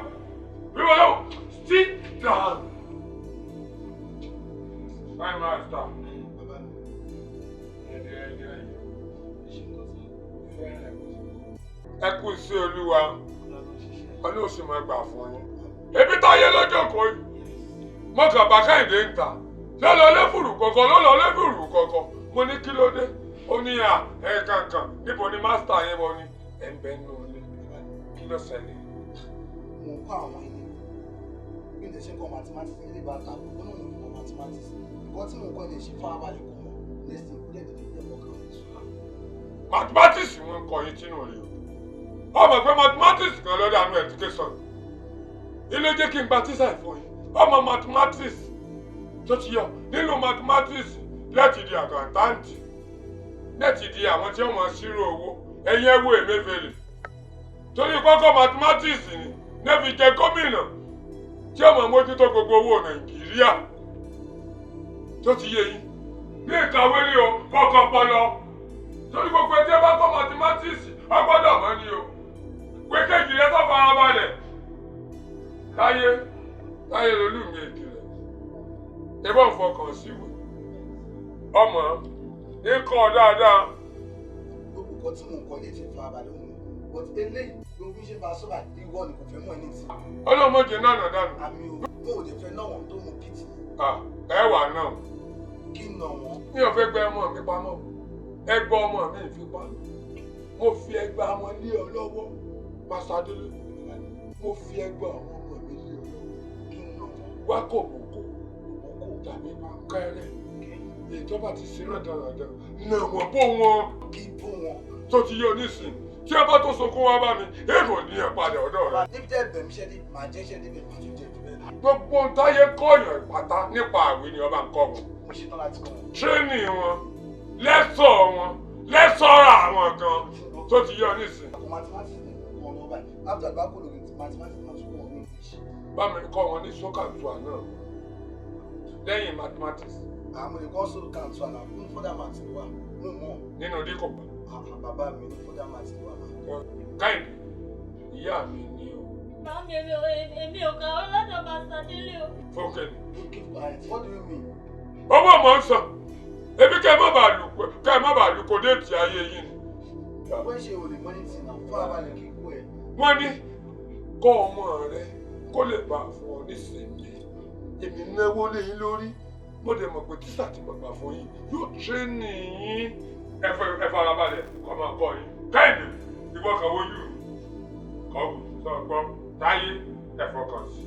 wíwọ yọ̀kù, sit down. My master. Ẹ kú sí Olúwa, ọlọ́run sì máa gbà fún yín. Ebi táyé lọ́jọ́ kò yìí, mo kàn bá Kẹ́hìndé ń ta. Lọ́lọ́ lẹ́fùrù kọ̀ọ̀kan, mo ní kí ló dé? Ó ní kankan níbo ni mástà yẹn wọ ni ẹ̀ǹbẹ̀ nù ilé kí ló ṣẹlẹ̀. Mo ń kọ́ àwọn ilé bí ilé ṣe ń kọ́ mathematics ilé bá ta kó náà mo kọ́ mathematics nǹkan tí mo kọ́ lè ṣe fárábalẹ̀ kọ́ mọ́ lẹ́sìn ìpínlẹ̀ tó ti tẹ̀ wọ́n kàn. Mathematics wọn ń kọ yín tínú rí o. Ọmọ pé mathematics kan lọ́dọ̀ àánú education. Ilé jẹ́ kí n gba tíṣà ìfọ̀ yín. Ọmọ mathematics tó ti yọ nínú mathematics láti di àkàntáǹtì. Láti di àwọn tí wọ́n máa ṣírò owó ẹ̀yin ẹ wo Emefiele torí kọ́kọ́ mathematics ni nẹ́ẹ̀fì jẹ gómìnà tí ó máa mójútó gbogbo owó Nàìjíríà tó ti yé yín ní ìkàwé ni o kọ́kọ́ pọlọ torí gbogbo ẹtí ẹ bá kọ́ mathematics ọgbọ́dọ̀ mọ́ ni o pé kéjì rẹ tó fara balẹ̀ táyé lolú mi èdè rẹ̀ ebó ń fọkàn síwèé ọmọ ikọ̀ dáadáa. Gbogbo kan tí mò ń kọ́ lè ti fa abalẹ̀ òun but eléyìí ló bí ṣe bá a sọ́ba ìwọ ni kò fẹ́ mọ̀ ẹni tí. Ọlọ́mọdé náà nà dànù. Àmì o mo ò lè fẹ́ náà wọ́n tó mú pìtì. Ẹ wà náà. Kí nà wọ́n. Mi ò fẹ́ gbẹ ọmọ mi pamọ́ ẹgbẹ́ ọmọ mi ìfipá mo fi ẹgbẹ́ ọmọ lé ọ lọ́wọ́ Pásádélé mo fi ẹgbẹ́ àwọn ọmọ mi lé ọ lọ́wọ́ kí nà wọ́n. wá kò bòkó tàbí kẹrẹ ìjọba ti ṣe rádaràdà nà wọ́n bó wọn. Kí bó wọn. Tó ti yọ nísìnyí tí ẹ bá tó sunkún wá bá mi èrò ní ẹ padà ọ̀dọ̀ rẹ. Níbi tẹ́ bẹ̀mí ṣẹ́ ní màá jẹ́ ṣẹ́ níbẹ̀ màá tún jẹ́ jù bẹ́ẹ̀ lọ. Gbogbo táyé kọ́ọ̀yàn ìpátá nípa àwé ni ọba ń kọ́ wọn. Mo ṣetán láti kọ́ wọn. Tírénì wọn lẹ́sọ̀ wọn lẹ́sọ̀rọ̀ àwọn gan tó ti yọ nísìnyí. Àpò mathematics ni kò wọ́n báyìí after àgbákò lòdì tí mathematics máa tún kọ́ wọn ní English. Bá mi kọ́ wọn ní sókàtúà náà lẹ́yìn mathematics. Àwọn olùkọ́ sóò kàǹtù àná fún fọ́dà màtì wà mú mọ́. Nínú díkọ̀. Bàbá mi ní fọ́dà màtì wà. Káyìndé ìyá mi ni o. Màmí èmi ò kà ó lọ́dọ̀ Pásádélé o. Fókè ni. What do you mean? Owó mọ̀ ń sàn. Ebi kẹ́ ẹ má bàa lù kó déètì ayé yìí ni. Wọ́n ṣe olè mọ́nì tì náà fún abalẹ̀ kíkú ẹ̀. Wọ́n ní kọ́ ọmọ rẹ kó lè bá fún ọ nísìnyí. Èmi náwó lé yín lórí mo dẹ̀ mọ̀ pé tíṣà ti gbàgbà fún yín yóò tírénì yín ẹ farabalẹ̀ kọ́ máa kọ́ yín kẹ́hìndé ìwọ kan wojú kọ́ sọ̀gbọ́ táyé ẹ fọkàn sí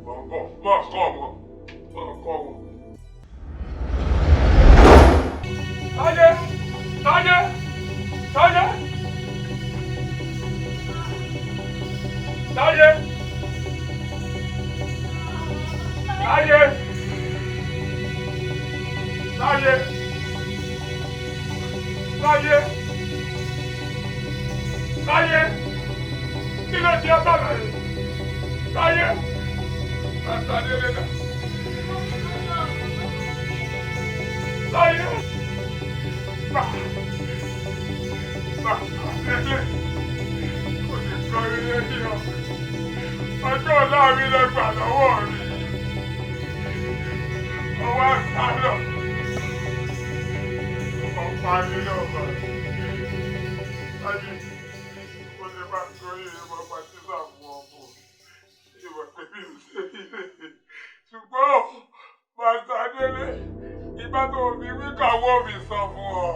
mọ̀ kọ́ wọn. Táyé táyé táyé táyé táyé táyé táyé táyé kí ló di ọba rẹ táyé àtàlélẹ́dà táyé àtàlélẹ́ kò ní kọ́ ilé yìí ọ ọjọ́ ọ̀la mi lẹ́gbàá lọ́wọ́ mi ọwọ́ àtàlọ́ ọ̀pá mi lọ́wọ́ ayé mo lè máa sọ yìí mo máa ti sá fún ọkọ ìwà pẹ̀lú ìṣẹ́yìn ṣùgbọ́n bàtà délé ìgbà tó fi wí káwọ́ mi sọ fún ọ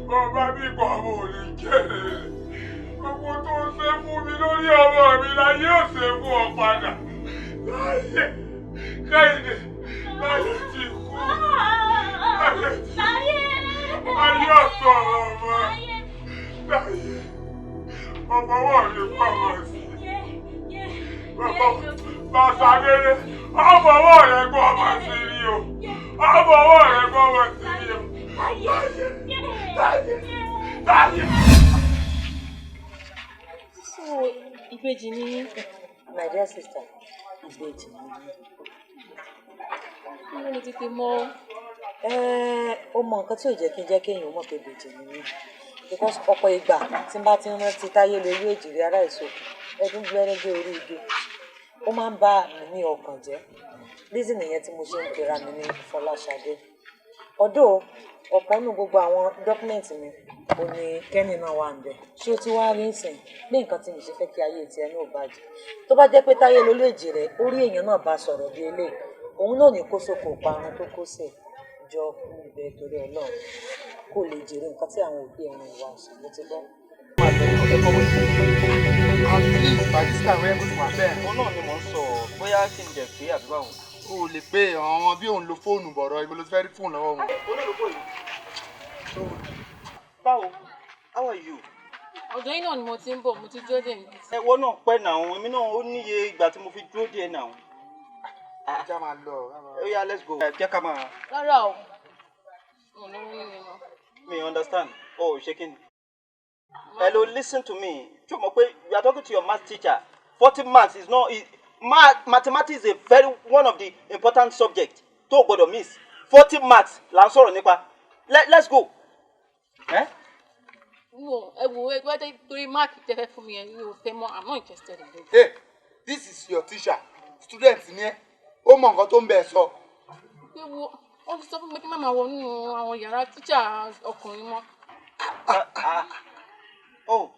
bọ́ọ̀bá bí ìgbà ọmọ ò lè jèrè gbogbo tó ń ṣe fún mi lórí ọmọ mi láyé ò ṣe fún ọ padà láyé kẹ́hìndé láyé ti kú láyé ti kú ayé ọ̀sọ̀ ọmọ láyé ọmọwọ́ mi pàmò sí bàtà délé ọmọwọ́ rẹ̀ gbọ́ ọmọ sí rí o ọmọwọ́ rẹ̀ gbọ́ ọmọ sí rí o láyé. So, ìbejì ni my dear sister, ìbejì ni. Mo ní tètè mọ̀. Ó mọ nǹkan tí ò jẹ́ kí n jẹ́ kéèyàn mọ̀ pé ìbejì ni mí. Because ọ̀pọ̀ ìgbà tí n bá ti ń rántí táyé lórí èjìrí ará ìsòkè, ẹdún gbẹ́rẹ́gbẹ́ orí igi, ó máa ń bá mi ní ọkàn jẹ́. Reason nìyẹn tí mo ṣe ń pera mi ní Fọláṣadé. Although ọ̀pọ̀ nínú gbogbo àwọn dọ́kúmẹ̀ntì mi ò ní kẹ́ni náà wà ń bẹ̀. Ṣé o ti wá rí ìsìn bí nǹkan tí mi ṣe fẹ́ kí ayé tiẹ̀ náà bàjẹ́? Tó bá jẹ́ pé táyé lórí èjì rẹ̀, orí èèyàn náà bá sọ̀rọ̀ bí eléyìí, òun náà ní kó sóko parun tó kó sè jọ ibẹ̀ torí Ọlọ́run kó lè jèrè nǹkan tí àwọn òbí ẹ̀rọ ìwà ọ̀sán ló ti gbọ́. At least by this time we're going to attend. Òun náà ni mò ń sọ bóyá kí n jẹ pé àbí báwo. O lè pé àwọn bí òun lo fóònù bọ̀rọ̀ ibi ló ti fẹ́ rí fóònù lọ́wọ́ wọn. Olólùkọ́ yìí. Báwo? How are you? Ọ̀dọ̀ yín náà ni mo ti ń bọ̀, mo ti dúró dè mí. Ẹ̀wọ́ náà pẹ́ náà, èmi náà ó níye ìgbà tí mo fi dúró dè náà. Ajá máa lọ. Oh yeah, let's go. Jẹ́ ká máa. Rárá o. Mo ní wí ni mo. Me understand. Oh, shaking. Hello, listen to me. You are talking to your math teacher. 40 marks is not. Mathematics is one of the important subjects. Tó gbọ́dọ̀ miss. 40 marks là ń sọ̀rọ̀ nípa. Let's go. Wo ẹgbẹ́ torí máàkì tẹ́fẹ́ fún mi yẹn mi ò fẹ́ mọ́. I'm not interested in this. Hey, this is your teacher. Student ni ẹ́. Ó mọ nǹkan tó ń bẹ̀ sọ. Pé wo ó ti sọ fún mi kí má máa wọ nínú àwọn yàrá tíṣà ọkùnrin mọ́. Oh,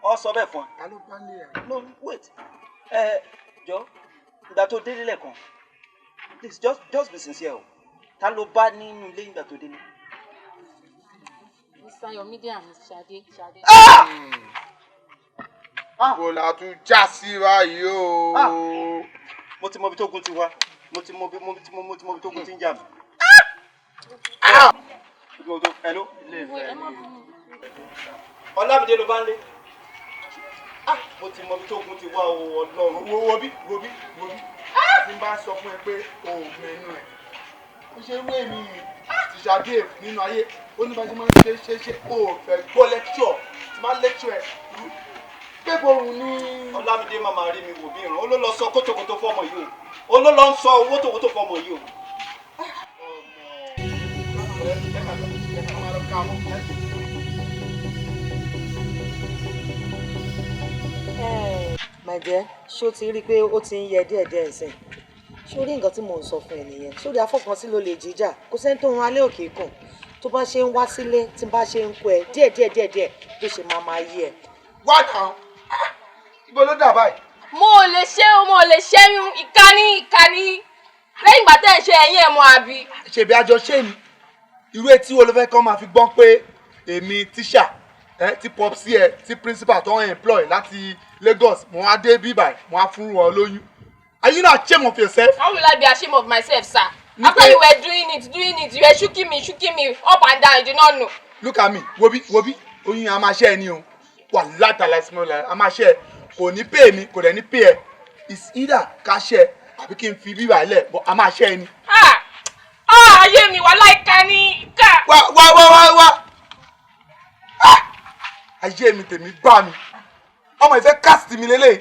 ọ sọ bẹ́ẹ̀ fún ẹ. Ta ló bá lé ẹ? No, wait. Jọ, ìgbà tó délé lẹ́ẹ̀kan. Please, just be sincere o. Ta ló bá nínú ilé ìgbà tó délé? Mr. Yomide and Miss Ṣadé. Kò là tún já sí báyìí o. Mo ti mọ ibi tó gun ti wá. Mo ti mọ ibi tó gun ti ń jà mí. Hello? Ọlámídé ló bá ń lé. Mo ti mọ ibi tó gun ti wá o Ọlọ́run. Wo bí. Tí n bá sọ fún ẹ pé o ò mẹ́nu ẹ̀. Ó ṣe wé mi ti Ṣadé nínú ayé. Ó ní bá ṣe máa ń ṣe o ò fẹ́ gbọ́ lẹ́kṣọ̀. Tí máa lẹ́kṣọ̀ ẹ̀. Pé borun ní. Ọlámídé máa máa rí mi wò bí ìran. Ó ló lọ sọ kótókótó fọ́mọ yìí o. Ó ló lọ ń sọ owó tòkótó fọ́mọ yìí o. My dear, ṣé o ti rí i pé ó ti ń yẹ díẹ̀díẹ̀ nsìn? Ṣé o rí nǹkan tí mò ń sọ fún ẹ nìyẹn? Ṣé o rí afọkànsí ló lè jíjà? Kò sẹ́ni tó ń alẹ́ òkè kùn. Tó bá ṣe ń wá sílé, tí bá ṣe ń kó ẹ díẹ̀díẹ̀ tó ṣe máa yí ẹ. Wá kàn. Ibo ló dà báyìí? Mo ò lè ṣe o, mo ò lè ṣẹ́yún ìkànnì. lẹ́yìn ìgbà tẹ́ ẹ ṣe ẹ̀yìn ẹ̀ mọ́ àbí. ṣèbí àjọ ṣé ni irú etí wo ló fẹ́ kọ́ máa fi gbọ́n pé èmi tíṣà tí popsi ẹ tí principal tó ń employ láti Lagos mo á dé bíbà mo á fún wọn lóyún. Are you not ashamed of yourself? How will I be ashamed of myself, sir? After you were doing it, you were shaking me up and down, you did not know. Look at me, wobi, oyún a máa ṣe ẹ ní o. Wà látàlá ìsinmi ọ̀la, a máa ṣe ẹ. Kò ní pay mi, kò dẹ̀ ní pay ẹ. It's either ká ṣe ẹ àbí kí n fi bíbà lẹ̀, but a máa ṣe ẹ ní. Ayé mi wà láìka ní ká. Wá. Ayé mi tèmi bá mi. Ọmọ ìfẹ́ cast mi lélẹ̀.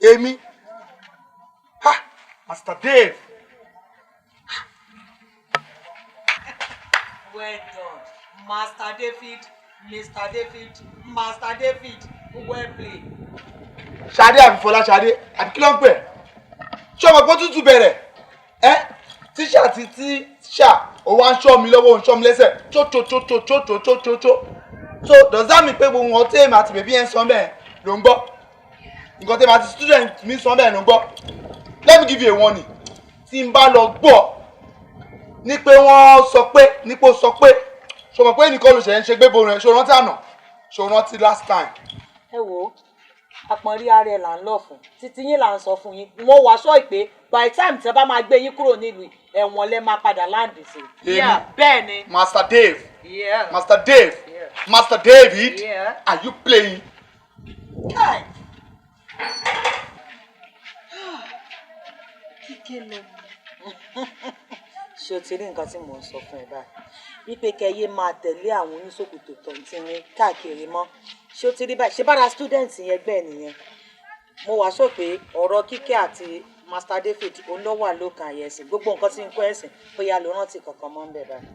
Èmi. Master Dave. Well done. Master David, Mr. David, Master David, well played. Ṣadé àbí Fọláṣadé àbí kí ló ń pè? Ṣé ọmọ gbọ́ tútù bẹ̀rẹ̀? Tíṣà ti tíṣà ó wá ń ṣọ́ mi lọ́wọ́ ó ń ṣọ́ mi lẹ́sẹ̀ tó. So does that mean pé gbogbo wọn tí èmi àti bèbí yẹn sọ bẹ́ẹ̀ ló ń gbọ́? Nǹkan tí èmi àti student mi sọ bẹ́ẹ̀ ló ń gbọ́? Let me give you a warning. Tí n bá lọ gbọ́ ní pé wọ́n sọ pé nípò sọ pé ṣọmọ pé nìkan ló ṣe ń ṣe gbébo rẹ̀ ṣòro rántí àná ṣòro rántí last time. Ẹ wo àpọ̀nrí ara ẹ̀ là ń lọ fún títí yín là ń sọ fún yín mo wá sọ pé by the time tí ẹ bá máa gbé yín kúrò nílùú ẹ̀wọ̀n lẹ máa padà láǹdì sí. Bẹ́ẹ̀ ni. Master Dave. Yeah. Master Dave. Yeah. Master David. Yeah. Are you playing? Kai. Kíkẹ́ lọ. Ṣé o ti rí nǹkan tí mò ń sọ fún ẹ báyìí? Wípé kẹyé máa tẹ̀lé àwọn oníṣòkòtò tọ̀ntìnrín káàkiri mọ́. Ṣé o ti rí báyìí? Ṣé bára student yẹn gbẹ́ nìyẹn? Mo wá sọ pé ọ̀rọ̀ Kíkẹ́ àti Master David òun ló wà lókàn àyẹ̀sìn. Gbogbo nǹkan tí ń kọ́ ẹ̀sìn bóyá ló rántí kankan mọ́ ń bẹ̀ báyìí.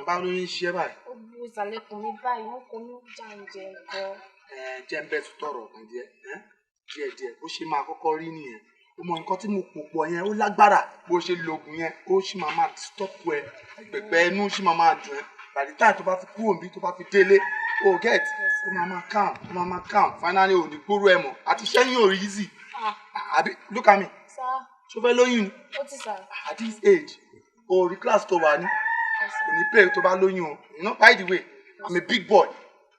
Báwo ló ń ṣe báyìí? Ó bu ìsàlẹ̀kùn mi báyìí, wọ́n kò ní jàǹjẹ̀ gan. Jẹ́ ń bẹ́ tún tọrọ ọ̀gbìn díẹ̀ bó ṣe máa kọ́kọ́ rí nìyẹn. Ó mọ nǹkan tí mo pò pọ̀ yẹn ó lágbára bó ṣe lògùn yẹn ó sì máa stop ẹ pẹ̀pẹ́ ẹnu sì máa dùn ẹ́. By the time tó bá fi kúrò níbí tó bá fi délé ó get ó máa calm finally ò ní gbóró ẹ mọ̀ àti sẹ́yìn ò rí easy. Àbí look at me. Ṣó fẹ́ lóyún ni? Ó ti sà. At this age o rí class tó wà ní. Kò ní pay tó bá lóyún o. You know, by the way, I'm a big boy.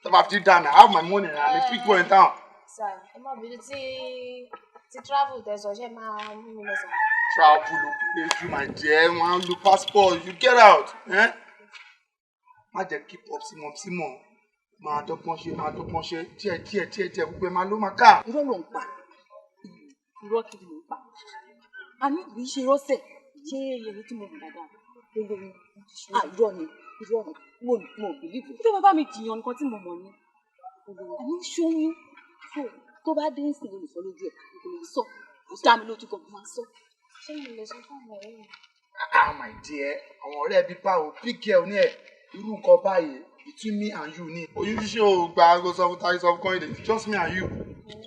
So if I have to damn, I have my money and I'm a big boy in town. Sir, ẹ má bínú tí travel tẹ̀sán ṣe máa mú mi lọ sàn. Travel ló pé ju my dear, wọ́n á lo passport, you get out. Má jẹ́ keep up sí mọ̀. Máa dọ́gbọ́n ṣe díẹ̀ gbogbo ẹ̀ máa ló máa ká. Irọ́ ló ń pa. Irọ́ kiri ló ń pa. A ní kì í ṣe rọ́sẹ̀. Ṣé ẹni tí mo mọ̀ dáadáa? Irọ́ ni mo bìlíìfù. Tí bàbá mi jiyàn nǹkan tí mo mọ̀ ni. Àní ṣóyún tó bá dé ìsìn lè sọ lójú ẹ̀ kò lè sọ. Ó dá mi lójú kan máa sọ. Ṣé mo lè sọ fún àwọn ọ̀rẹ́ mi? My dear, àwọn ọ̀rẹ́ bíi báwo big girl ní ẹ̀ irú nǹkan báyìí between me and you ni. Oyún ṣíṣe ò gba aago sọ fún tàbí sọ fún kọ́ńdé just me and you.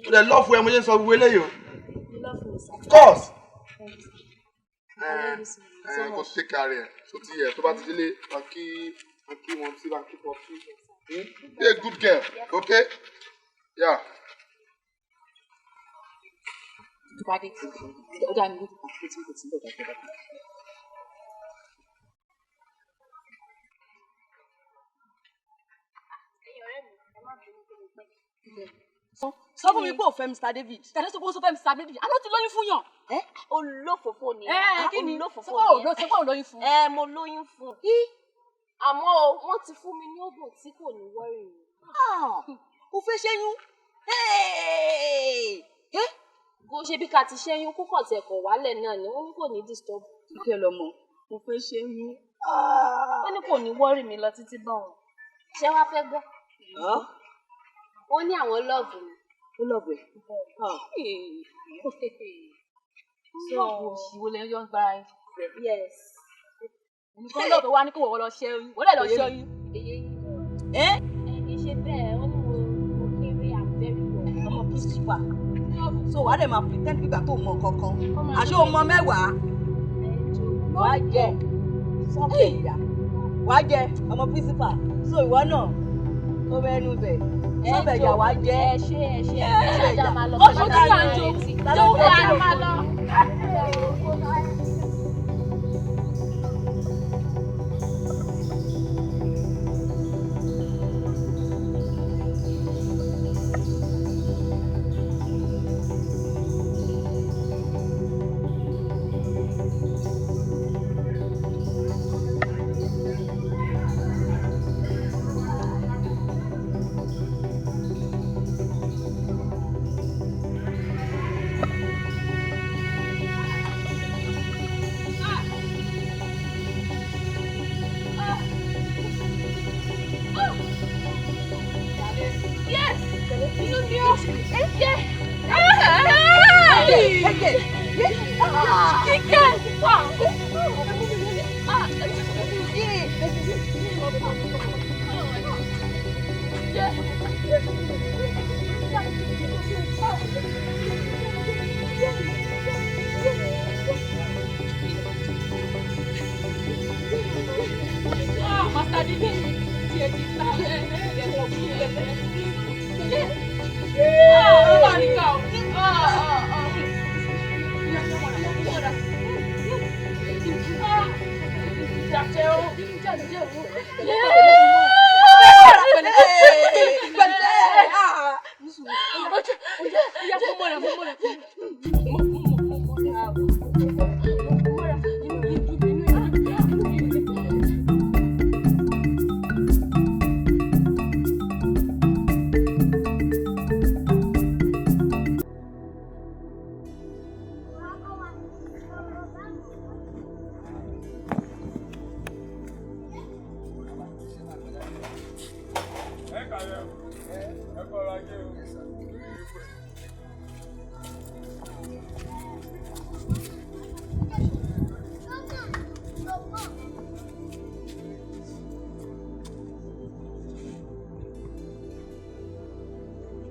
O lè lọ́ọ̀fù ẹ mo ṣe ń sọ gbogbo eléyìí o. Of course. Kò take care ẹ̀ so ti ẹ̀ tó bá ti délé wà kí wọn sí wà kí pọ̀ sí. Be a good girl, okay? Yeah. Tó bá dé tìǹbù, ó dá mi lójú kan pé tí kò tí ń bọ̀ dáadáa. Sọ fún mi pé o fẹ́ Mr. David. Tẹ̀lé sọ pé o fẹ́ Mr. David. Àná ti lóyún fún yàn. Olófòfò ni. Kí ni? Olófòfò ni. Ṣé kò lóyún fún? Mo lóyún fún. Àmọ́ wọ́n ti fún mi ní oògùn tí kò ní wọ́rì mi. O fẹ́ ṣẹ́yún? Kò ṣe bí ká ti ṣẹ́yún kókò tí ẹ̀kọ́ wálẹ̀ náà ni wọ́n ní kò ní disturb. Kíkẹ́ lọmọ, mo fẹ́ ṣẹ́yún. Wọ́n ní kò ní wọ́rì mi lọ títí bá wọn. Ṣé wàá fẹ́ gbọ́? Wọ́n ní àwọn lọ́ọ̀bù mi. Ó lọ́ọ̀bù ẹ̀. So Òṣì wo lè yọ gbára ẹ̀? yes. Nǹkan náà tó wá ní kó wọ́n lọ ṣẹ́yún. Wọ́n lè lọ ṣẹ́yún. Kì í ṣe bẹ́ẹ̀, wọ́n ní mo kéré àbẹ́rẹ́ wọ̀. Ọmọ principal. So wàá dẹ̀ máa pretend gbígbà tó mọ kankan. Àṣé o mọ mẹ́wàá. Wàá jẹ something ìyá. Wàá jẹ ọmọ principal. So ìwọ náà ó mẹ́nu bẹ̀. Sọ́bẹ̀ ìyá wàá jẹ. Ẹ ṣe ẹja máa lọ. Oṣù tí yà ń jó wà á máa lọ.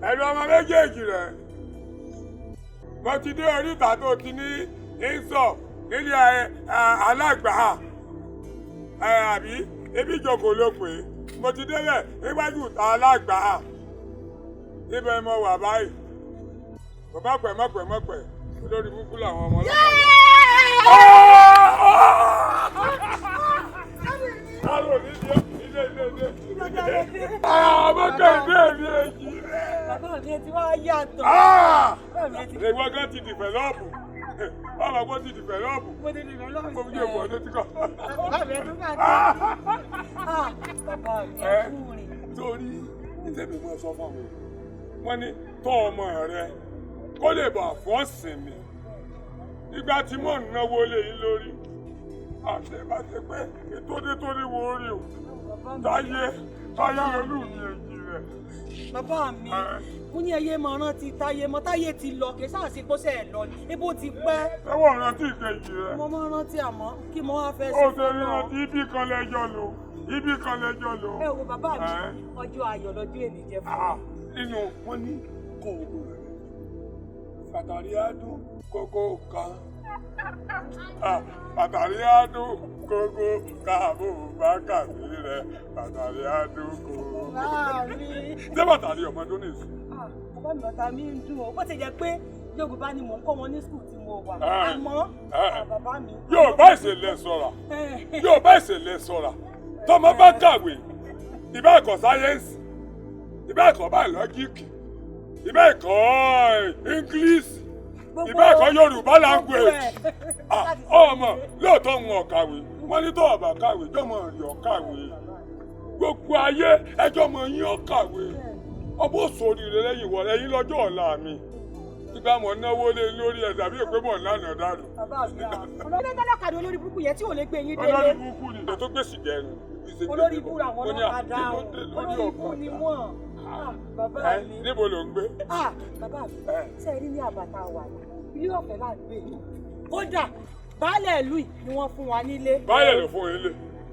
Ẹ̀rù ọmọ méjèèjì rẹ̀. Mo ti dé oríta tó ti ní ìsọ̀ nílé alágbà. Àbí ebi ìjókòó ló pè é. Mo ti débẹ̀ níwájú ìta alágbà. Ibẹ̀ mo wà báyìí. Kò mọ̀pẹ̀. Olórí kúkú làwọn ọmọ ọlọ́pàá. Kárò nídìí ilé. Ọmọ kẹ̀kẹ́ mi èjì. Bàbá mi ti wá yàtọ̀. Ìwọ gan ti dìfẹ̀lọ́pù. Ọmọ kò ti dìfẹ̀lọ́pù. Mo ti dìfẹ̀lọ́pù. Mo fi èèwọ̀ ló ti kọ́. Bàbá mi tún bá dé. Bàbá mi kú rìn. Torí ìtẹ́mi mọ́ sọ fún mi. Wọ́n ní tọ́ ọmọ rẹ kó lè bà fọ́ sinmi. Ìgbà tí mò ń náwó lé yín lórí. Àṣebàṣe pé ìtòdé tó ní wo orí o. Táyé olú mi èjì rẹ̀. Bàbá mi, mo ní ẹyẹ máa rántí Táyé mọ́. Táyé ti lọ, kì í sáàsì kó sẹ̀ lọ ni. Ebó ti pẹ́. Ẹ̀wọ̀n rántí ìkejì rẹ̀. Mo máa rántí àmọ́ kí mo wá fẹ́ sí. Ó ṣe rí rántí ibì kan lẹ́jọ́ lò. Ẹ wo bàbá mi, ọjọ́ ayọ̀ lọ́jọ́ èmi jẹ́ fún mi. Nínú wọn ní kòògùn rẹ̀. Fàtàrí àdùn kókó kan. Fàtàrí àdùn kókó káàbò bá kàbí rẹ̀. Fàtàrí àdùn kókó. Ṣé bàtàrí ọmọ tó ní ìsìn? Bàbá mi bàtà mi ń dùn ó. Bó ti jẹ́ pé Yorùbá ni mò ń kọ́ wọn ní skul tí mo wà. Àmọ́ bàbá mi. Yorùbá ìṣẹ̀lẹ̀ sọ̀ra. Tọ́mọ bá kàwé, ìbá ẹ̀kọ́ sáyẹ́ǹsì, ìbá ẹ̀kọ́ báyọ́lọ́jíìkì, ìbá ẹ̀kọ́ English, ìbá ẹ̀kọ́ Yorùbá language. Ọmọ lóòótọ́ ń wọ̀n kàwé, wọ́n ní tó ọ̀bà kàwé jọmọ rí ọ kàwé. Gbogbo ayé ẹjọ́ mọ yín ọ kàwé. Ọbọ̀ sórí rẹ lẹ́yìn wọ̀ lẹ́yìn lọ́jọ́ ọ̀la mi. Ìgbà mọ̀ náwó lé lórí ẹ̀ dàbí èpè mọ̀ lánàá dànù. Ọlọ́dẹ tọ́lọ́kadà olórí burúkú yẹn tí ò lè gbé yín délé. Olórí burúkú ni ètò gbèsè jẹrin. Olórí ibú làwọn ọlọ́kadà olórí ibú ni wọ́n. Bàbá mi. Níbo ló ń gbé? Bàbá mi, ṣé ẹ rí ní àbàtà wà ní ilé ọ̀fẹ́ náà gbé kódà baálẹ̀ ìlú yìí ni wọ́n fún wa nílé. Baálẹ̀ ló fún ilé.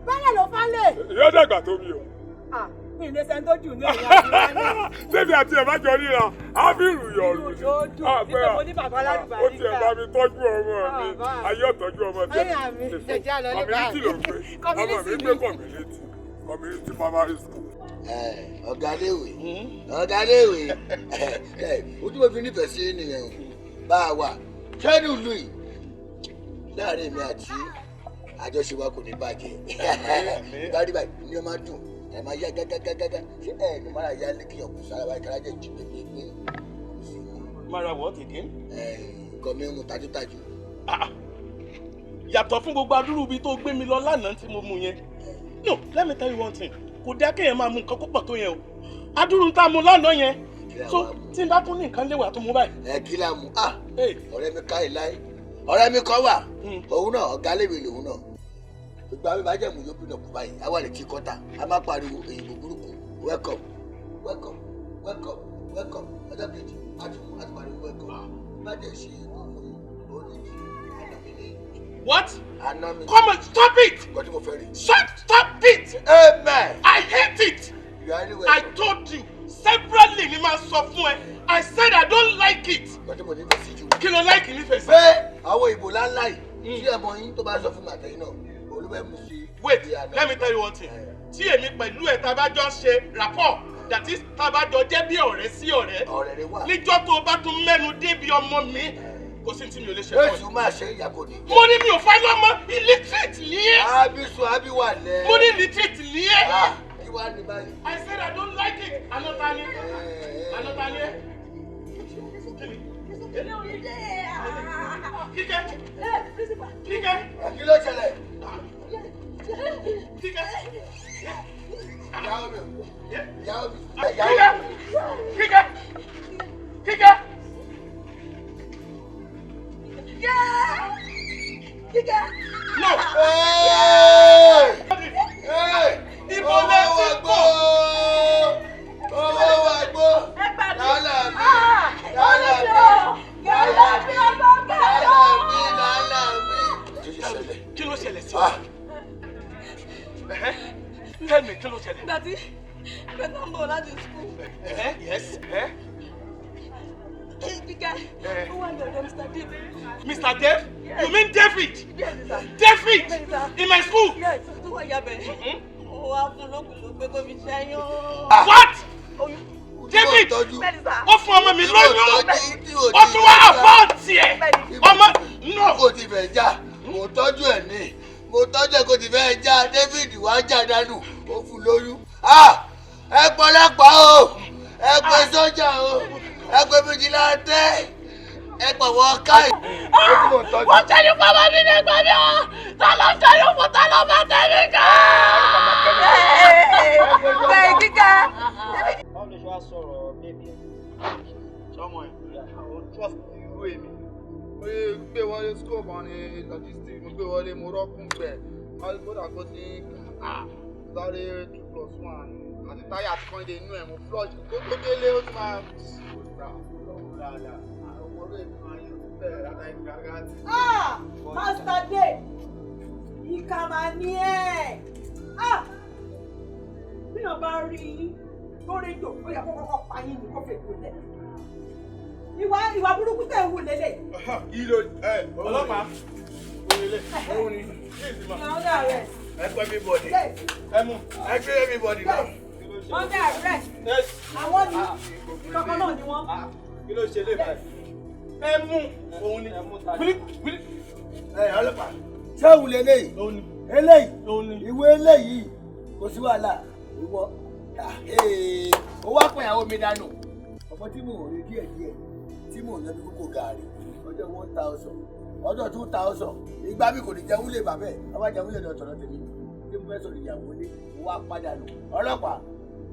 Baálẹ̀ ló fálẹ̀. Ìyá dàgbà tó mi o. Ilé sẹ́ńtójú ní ẹ̀yà ìwálé. Débi àti ẹ̀ bá jọ ríra, á fi rù yọ̀rù. Nígbà mo ní bàbá aládùúgbò ó tiẹ̀ bá mi tọ́jú ọmọ mi. Ayé ọ̀tọ́jú ọmọ tẹ̀lé. Ẹ̀yà mi, ẹ̀jẹ̀ àlọ́ ní báyìí. Community ló ń gbé. Ọmọ mi gbé community. Community primary school. Ọ̀gá léèwé ọ̀gá léèwé ojú mo fi nífẹ̀ẹ́ sí nìyẹn bá a wà kẹ́nu ìlú yìí láàrin mi àti àjọṣe wa kò ní bàjẹ́ ìbárí báyìí ni wọ́n máa dùn ẹ̀ máa yá gágágágá ṣé ẹ̀ ní mara ya lẹ́kìyàn kù sára báyìí kára jẹ́ jù pépépé. Mara what again? Nǹkan mi ń mu tajútajú. Yàtọ̀ fún gbogbo adúrú ibi tó gbé mi lọ lánàá tí mo mú yẹn. No, let me tell you one thing. Kò dá kéèyàn máa mú nǹkan púpọ̀ tó yẹn o. Adúrú tá a mú lánàá yẹn. So tí n bá tún ní nǹkan léwà tó mú báyìí. Kí la mú? Ọ̀rẹ́ mi ká ìláyé. Ọ̀rẹ́ mi kọ́ wà. Òun náà ọ̀gá lébi lòun náà. Ìgbà mi bá jẹ́ mú yóò bí nàkú báyìí. A wà lè kí kọ́tà. A máa pariwo èyìnbó burúkú. Welcome, welcome, welcome, welcome. Ọjọ́ kejì, a ti pariwo welcome. Má jẹ́ ṣe ìgbòho oníjì. What? Come on, stop it! Stop it! Amen. I hate it! I told you severally ni máa sọ fún ẹ. I said I don't like it. Kí ló like nífẹ̀ẹ́ sí? Bẹ́ẹ̀ àwọn ìbò láńlá yìí tí ẹ̀mọ yín tó bá sọ fún màtẹ́yìn náà olúwẹ̀ mú sí. Wait, let me tell you one thing. Tí èmi pẹ̀lú ẹ̀ tá a bá jọ ṣe rapport, that is tá a bá jọ jẹ́ bí ọ̀rẹ́ sí ọ̀rẹ́. Ọ̀rẹ́ rẹ wà. Níjọ́ tó o bá tún mẹ́nu débi ọmọ mi. Kò sí tí mi ò lè ṣe fún ẹ. Èsù máa ṣe ìyàgò ní. Mo ní mi ò fẹ́ lọ́mọ illiterate ní ẹ́. Abisu abiwa lẹ. Mo ní illiterate ní ẹ́. Kí wàá ní báyìí? I said I don't like it. Another ni. Another ni. Kíkẹ́. Kíkẹ́. Kí ló ṣẹlẹ̀? Kíkẹ́. Ìyàwó mi. Ìyàwó mi. Kíkẹ́. Kíkẹ́. Kíkẹ́. Kíkẹ́. No. Ibo lẹ ti gbọ́. Owó wa gbó. Lálà mi. Lálà mi. Lálà mi ọmọ kẹjọ. Lálà mi. Kí ló ṣẹlẹ̀ sí ọ? Tell me, kí ló ṣẹlẹ̀? Gbàtí ń bọ̀ láti school. Yes. Kíkẹ́, ó wà lọ́dọ̀ Mr. David. Mr. Dave? Yes. You mean David? Yes, sir. David? Yes, sir. In my school? Yes, tó wà yabẹ̀. Ó wá fún lókun ló gbé kó fi ṣẹ́yún. What? David? Bẹ́ẹ̀ni sá. Ó fún ọmọ mi lóyún. Ó tún wá àbọ̀tì ẹ̀. Ọmọ no. Kò ti fẹ́ já. Mo tọ́jú ẹ̀ ní. Mo tọ́jú ẹ̀ kò ti fẹ́ já. David wá já dánù. Ó fún lóyún. Ẹ pọ̀lẹ́pọ̀ o. Ẹ pè sọ́jà o. Ẹ pè fìjìláńtẹ́. Ẹ pọ̀ wọ́n káì. Mo ṣẹ́yún fún ọmọ mi ní ẹgbẹ́ mi o. Ta ló ṣẹ́yún fún ta ló bá tẹ̀lé ká? Bẹ́ẹ̀ Kíkẹ́. Báwo lè ṣe wá sọ̀rọ̀ bébí ẹ̀? Sọmọ ẹ̀, àwọn trust irú èmi. Mo gbé wọlé school kan ní logistics, mo gbé wọlé mo rọ́kùn gbẹ̀. Wọ́n gbọ́dọ̀ kó ní sáré 2+1 àti táyà àti kọ́ńdé inú ẹ̀ mo flush. Tó délé ó ti máa dáadáa. Àwọn ọmọdé mi máa yẹ bẹ́ẹ̀ látàrí gàgà tí. Master Day, ìkà máa ní ẹ̀. Bí wọ́n bá rí yín lórí ìjò, ó yẹ kó kọ́kọ́ pa yín ní kófè tó lẹ̀. Ìwà burúkú tẹ̀ ń wù lélẹ̀. Ọlọ́pàá. Òun ni. Under arrest. Ẹ gbé everybody. Ẹ mú. Ẹ gbé everybody náà. Under arrest. Àwọn ni kankan náà ni wọ́n. Kí ló ṣe lè báyìí? Ẹ mú. Òun ni. Bílí. Ọlọ́pàá. Ṣé òun lè léyìí? Òun ni. Eléyìí. Ìwé eléyìí. Kò sí wàhálà. Ìwọ. Ó wá pọ̀ ìyàwó mi dànù. Ọmọ tí mò ń rí díẹ̀díẹ̀ tí mò ń lẹ́nu kókò gààrí. Ọjọ́ 1000. Ọjọ́ 2000. Ìgbà mi kò ní jẹun lè bàbẹ́. Ọba jẹun lè lọ tọ̀nà tèmi. Tí mo fẹ́ sọ̀rọ̀ ìyàwó lé. Ó wá padà nù. Ọlọ́pàá.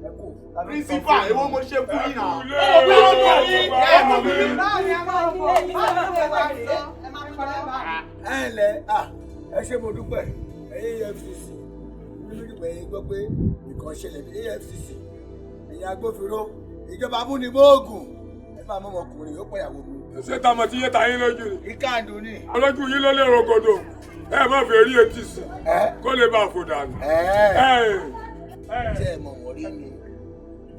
Ẹ kú. Principal, èwo mo ṣe fún yín náà. Ẹ ǹlẹ́, ẹ ṣé mo dúpẹ́. AFCC. Nínú ìgbà yẹn gbọ́ pé nǹkan ṣẹlẹ̀ ní AFCC. Ẹ̀yin agbófinró, ìjọba amúnimóògùn. Ẹ bá mọ́ ọmọkùnrin ó pẹ̀yàwó mi. ṣé tamọ̀ tí yé ta yín lójú ni. ìkàndùn ni. ọlọ́jú yín ló lè rogodo ẹ má fẹ́ rí etí sí kó lè bá a fò dànù. ṣé ẹ mọ̀ wọ́n rí ni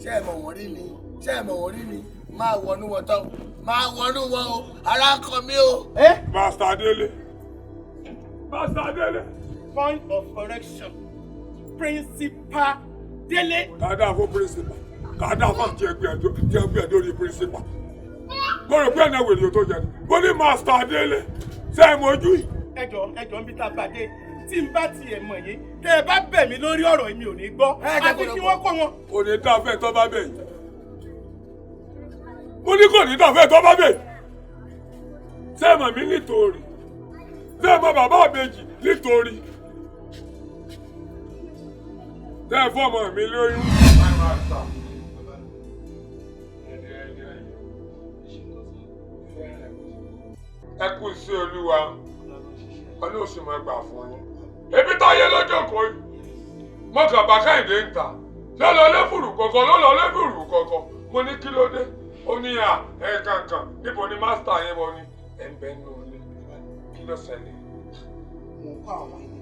ṣé ẹ mọ̀ wọ́n rí ni ṣé ẹ mọ̀ wọ́n rí ni máa wọnú wọn tán máa wọnú wọn o ara ń kan mí o. Master Dele. Master Dele. Point of correction. Principal Dele. Kàdá fún principal. Kàdá fún jẹgbẹ́ lórí principal. Mo rò pé ẹ̀nà wèrè tó jẹ. Mo ní Master Dele. Ṣé ẹ mojú yìí? Ẹjọ́ ń bí tá a bàdé. Tí n bá tiẹ̀ mọ̀ yín, tẹ́ ẹ bá bẹ̀ mí lórí ọ̀rọ̀ èmi ò ní gbọ́. Àti kí wọ́n kọ́ wọn. Kò ní dá fẹ́ tó bá bẹ̀ yìí. Mo ní kò ní dá fẹ́ tó bá bẹ̀ yìí. Ṣé ẹ mọ̀ mí nítorí? Ṣé ẹ mọ̀ bàbá àbèjì nítorí? Ṣé ẹ fọ́ ọmọ mi lóyún? Ẹ kú sí Olúwa, Ọlọ́run sì máa gbà fún yín. Ebi táyé lójókòó yìí, mọ̀kàn bá Kẹ́hìndé ń ta. Lọ́lọ́ lẹ́fùrù kọ̀ọ̀kan. Mo ní kí ló dé? Ó ní kankan. Níbo ni mástà yẹn wọ ni? Ẹ ń bẹ nínú ilé. Kí ló ṣẹlẹ̀? Mo ń kọ́ àwọn ilé.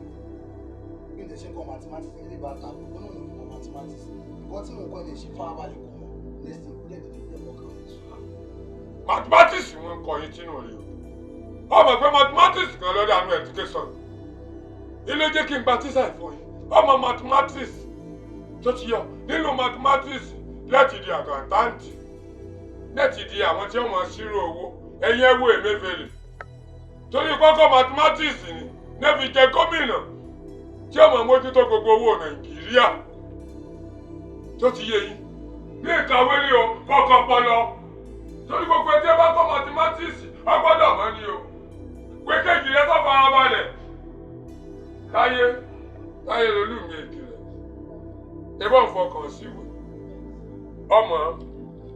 Bí ilé ṣe ń kọ́ mathematics ilé bá ta, ó náà ń kọ́ mathematics. Nǹkan tí mo kọ́ ilé ṣe farabalẹ̀ kọ́ mọ́. Lẹ́sìn ìpínlẹ̀ ìdílé ọkàn. Mathematics wọn kọ yín tínú rí o. Ọmọ pé mathematics kan lọ́dọ̀ àánú education. Ilé jẹ́ kí n gba tíṣà ìfún yín. Ọmọ mathematics tó ti yọ nínú mathematics láti di àkàntáǹtì. Láti di àwọn tí wọ́n ṣírò owó. Ẹ̀yin ẹ wo Emefiele. Torí kọ́kọ́ mathematics ni nẹ́ẹ̀fì jẹ gómìnà tí ọmọ mójútó gbogbo owó Nàìjíríà. Tó ti yé yín. Ní ìkàwé ni o, fọkàn pọlọ. Torí gbogbo ẹjẹ́ bá kọ́ mathematics, ọgbọ́dọ̀ mọ́ ni o. Pé kéjì rẹ tó fara balẹ̀. Táyé lolú mi èkìlẹ̀. Ebọ́ ń fọkàn síwò. Ọmọ,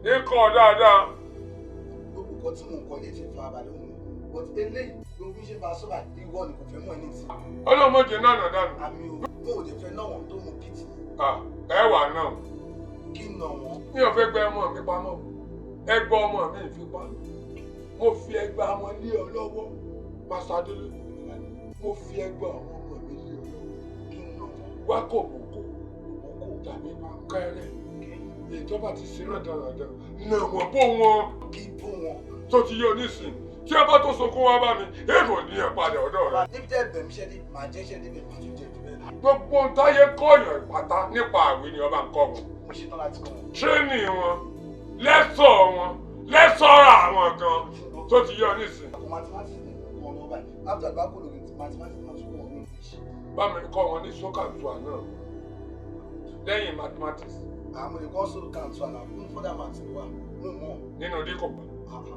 ní kọ́ dáadáa. Gbogbo nǹkan tí mò ń kọ́ ilé ṣe farabalẹ̀ òun. But eléyìí ló fi ṣe bá a sọ́ba ìwọ ni kò fẹ́ mọ́ ẹni tí. Ọlọ́mọdé náà dànù. Àmì o, yóò lè fẹ́ náà wọ́n tó mú kìtì. Ẹ wà náà. Kí nà wọ́n? Mi ò fẹ́ gbẹ ọmọ mi pamọ́. Ẹgbẹ́ ọmọ mi ìfipá. Mo fi ẹgbẹ́ àwọn lé ọ lọ́wọ́. Master Dele. Mo fi ẹgbẹ́ àwọn ọmọ mi lé ọ lọ́wọ́. Kí nà wọ́n? Wá kò bòkó tàbí kẹrẹ. Ìjọba ti ṣe náà dáradára. Nà wọ́n bó wọn. Kí bó wọn? Tó ti yọ nísìnyí. Tí ẹ bá tó sunkún wá bá mi, èrò ní ẹ padà ọ̀dọ̀ rẹ. Níbi tẹ́ bẹ̀mí ṣẹ́ dé, màá jẹ́ ṣẹ́ débẹ̀, màá tún jẹ́ jù bẹ́ẹ̀ lọ. Gbogbo táyé kọ́ọ̀yàn ìpátá nípa àwé ni ọba ń kọ́ wọn. Mo ṣetán láti kọ́ wọn. Tírénì wọn, lẹ́sọ̀ wọn, lẹ́sọ̀rọ̀ àwọn gan tó ti yọ nísìnyí. Àpò mathematics ni kọ́ wọn báyìí. After àgbà kò lórí mathematics máa tún kọ́ wọn ní English. Bá mi kọ́ wọn ní sókàtúà náà. Lẹ́yìn mathematics. Àwọn olè kọ́ sóò kan tún àná fún fọ́dà màtí wà. Mo mọ̀. Nínú díkọ̀.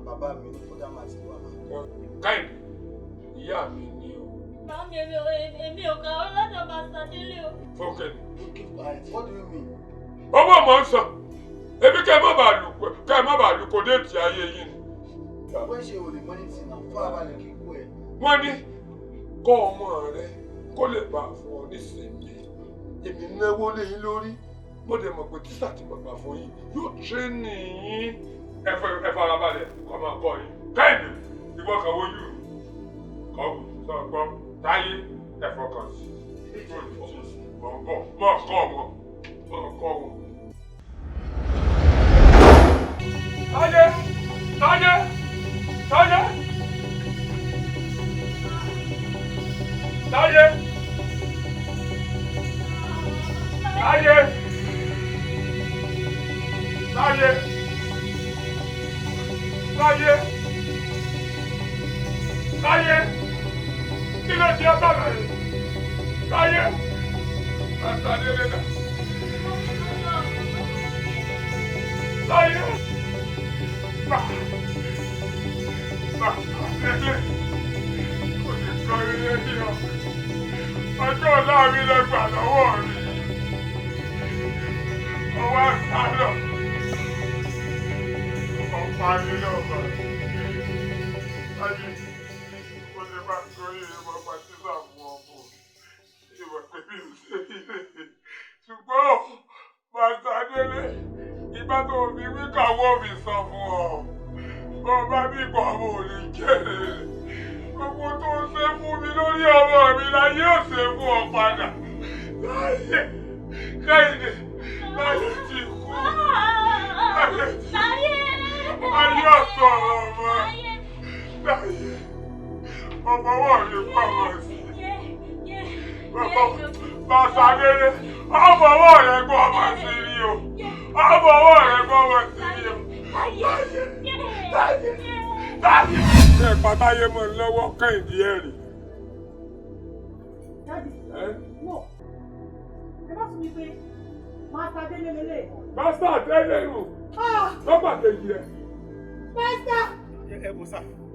Bàbá mi ní fọ́dà màtí wà. Kẹ́hìndé, ìyá mi ni o. Màmí èmi ò kà ọ́ lọ́dọ̀ Master Dele o. Fọ́kẹ́ ni. What do you mean? Owó mọ̀ ń sàn. Ebi kẹ́ ẹ má bàa lù kó déètì ayé yìí ni. Wọ́n ṣe olè mọ́ni tì náà farabalẹ̀ kíkó ẹ̀. Wọ́n ní kọ́ ọmọ rẹ kó lè bá fún ọ nísìnyí. Èmi náwó lé yín lórí. Mo dẹ̀ mọ̀ pé tíṣà ti bàbá fún yín yóò tírénì yín. Ẹ farabalẹ̀ kọ́ máa kọ́ yín. Kẹ́hìndé, ìwọ kan wojú mi. Kọ́ sọ gbọ́ Táyé ẹ fọkàn sí. Mọ̀ kọ́ wọn. Táyé! Táyé! Táyé! Táyé! Táyé! Táyé! Táyé! Táyé! Kí ló di ọgbà rẹ̀? Táyé! Master Dele dà. Táyé! Ọjọ́ ọ̀la mi lẹ gbà lọ́wọ́ mi. Ọwọ́ àtàlọ́. Ọ̀pá mi lọ́gbà. Ayé, mo lè bá torí ìwọ pàtísà fún ọmọ. Ìwọ pẹ̀lú ìṣẹ́lẹ̀. Ṣùgbọ́n, Master Dele, ìgbà tó fi wí kàwọ́ mi sọ fún ọ. Ó bá bí kò àwọn ò lè jẹ́ gbogbo tó ń ṣe fún mi lórí ọmọ mi láyé ò ṣe fún ọ padà láyé Kẹ́hìndé láyé ti kú láyé ọ̀sọ̀ ọmọ láyé ọmọwọ́ mi pàmò sí Bàṣàdélé ọmọwọ́ rẹ̀ gbọ́ ọmọ sí rí o ọmọwọ́ rẹ̀ gbọ́ ọmọ sí rí o láyé ṣe pàtàyé mọ́ lọ́wọ́ Kẹ́hìndé ẹ̀rì. ẹ bá fún mi pé Master Délé lélẹ̀. Master Délé nù lọ́gbà kejì ẹ̀. Master.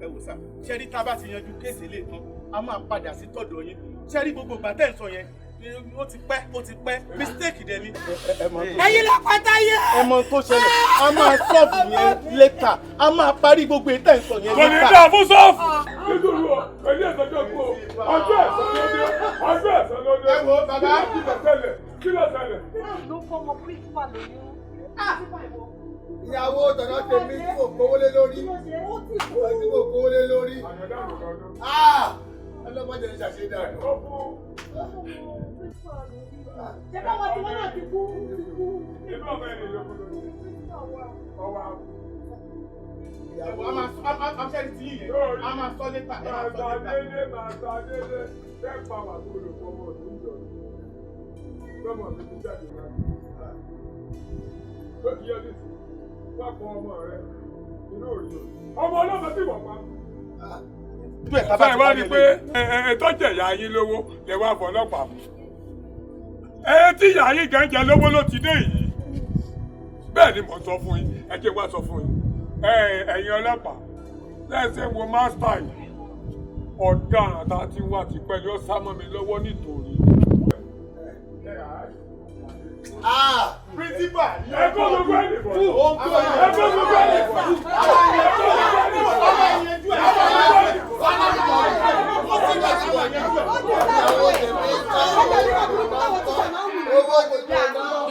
ẹ wò sá ṣẹ́rí tá a bá ti yanjú kéèsì lè tán a máa padà sí tọ̀dọ̀ yín ṣẹ́rí gbogbo ìgbà tẹ́ ń sọ yẹn ó ti pẹ́ mistake dẹ̀ ni. ẹ̀yin ló pátá yẹ. ẹ mọ tó ṣẹlẹ̀ a máa sọ́ọ̀fù yẹn létà a máa parí gbogbo ètò ìsọ̀ yẹn létà. kò ní dá fún sọ́ọ̀fù. nítorí o pẹ̀lú ìtọ́jú kú o ọjọ́ ẹ̀sán ló dé. ẹ wo bàbá kí ló ṣẹlẹ̀. ló fọmọ principal lóyún. ìyàwó tọ̀nà tèmi tí kò gbówó lé lórí tí kò gbówó lé lórí ọlọ́mọdé ní ṣàṣeyọrí àná. ṣé báwọn tí wọ́n náà ti kú. inú ọmọ ẹni yóò kú lórí ọwọ́ àwọn. ìyàwó a máa tí yìí a máa sọ létà. Màṣàdélé fẹ́ pa wà tó lè fọwọ́ ọdún ìjọ lọ́mọ mi ti jáde náà. lókì yọ nísì wá fọ ọmọ rẹ inú òjò ọmọ ọlọ́mọ tí wọ́n pa. Ṣé ẹ wá rí i pé ètò jẹ̀yà yín lówó lè wá fọ ọlọ́pàá mú? Tí ìyá yín gẹ́gẹ́ lówó ló ti dé yìí. Bẹ́ẹ̀ ni mo sọ fún yín, ẹ jẹ́ wá sọ fún yín. Ẹ̀yin ọlọ́pàá, lẹ́sẹ̀ wo mástà yìí, ọ̀daràn tá a ti wá ti pẹ́ yọ sá mọ́ mi lọ́wọ́ nítorí. Principal. Ẹ kọ́ gbogbo ẹni bọ̀. Ẹ kọ́ gbogbo ẹni bọ̀. Owó gbogbo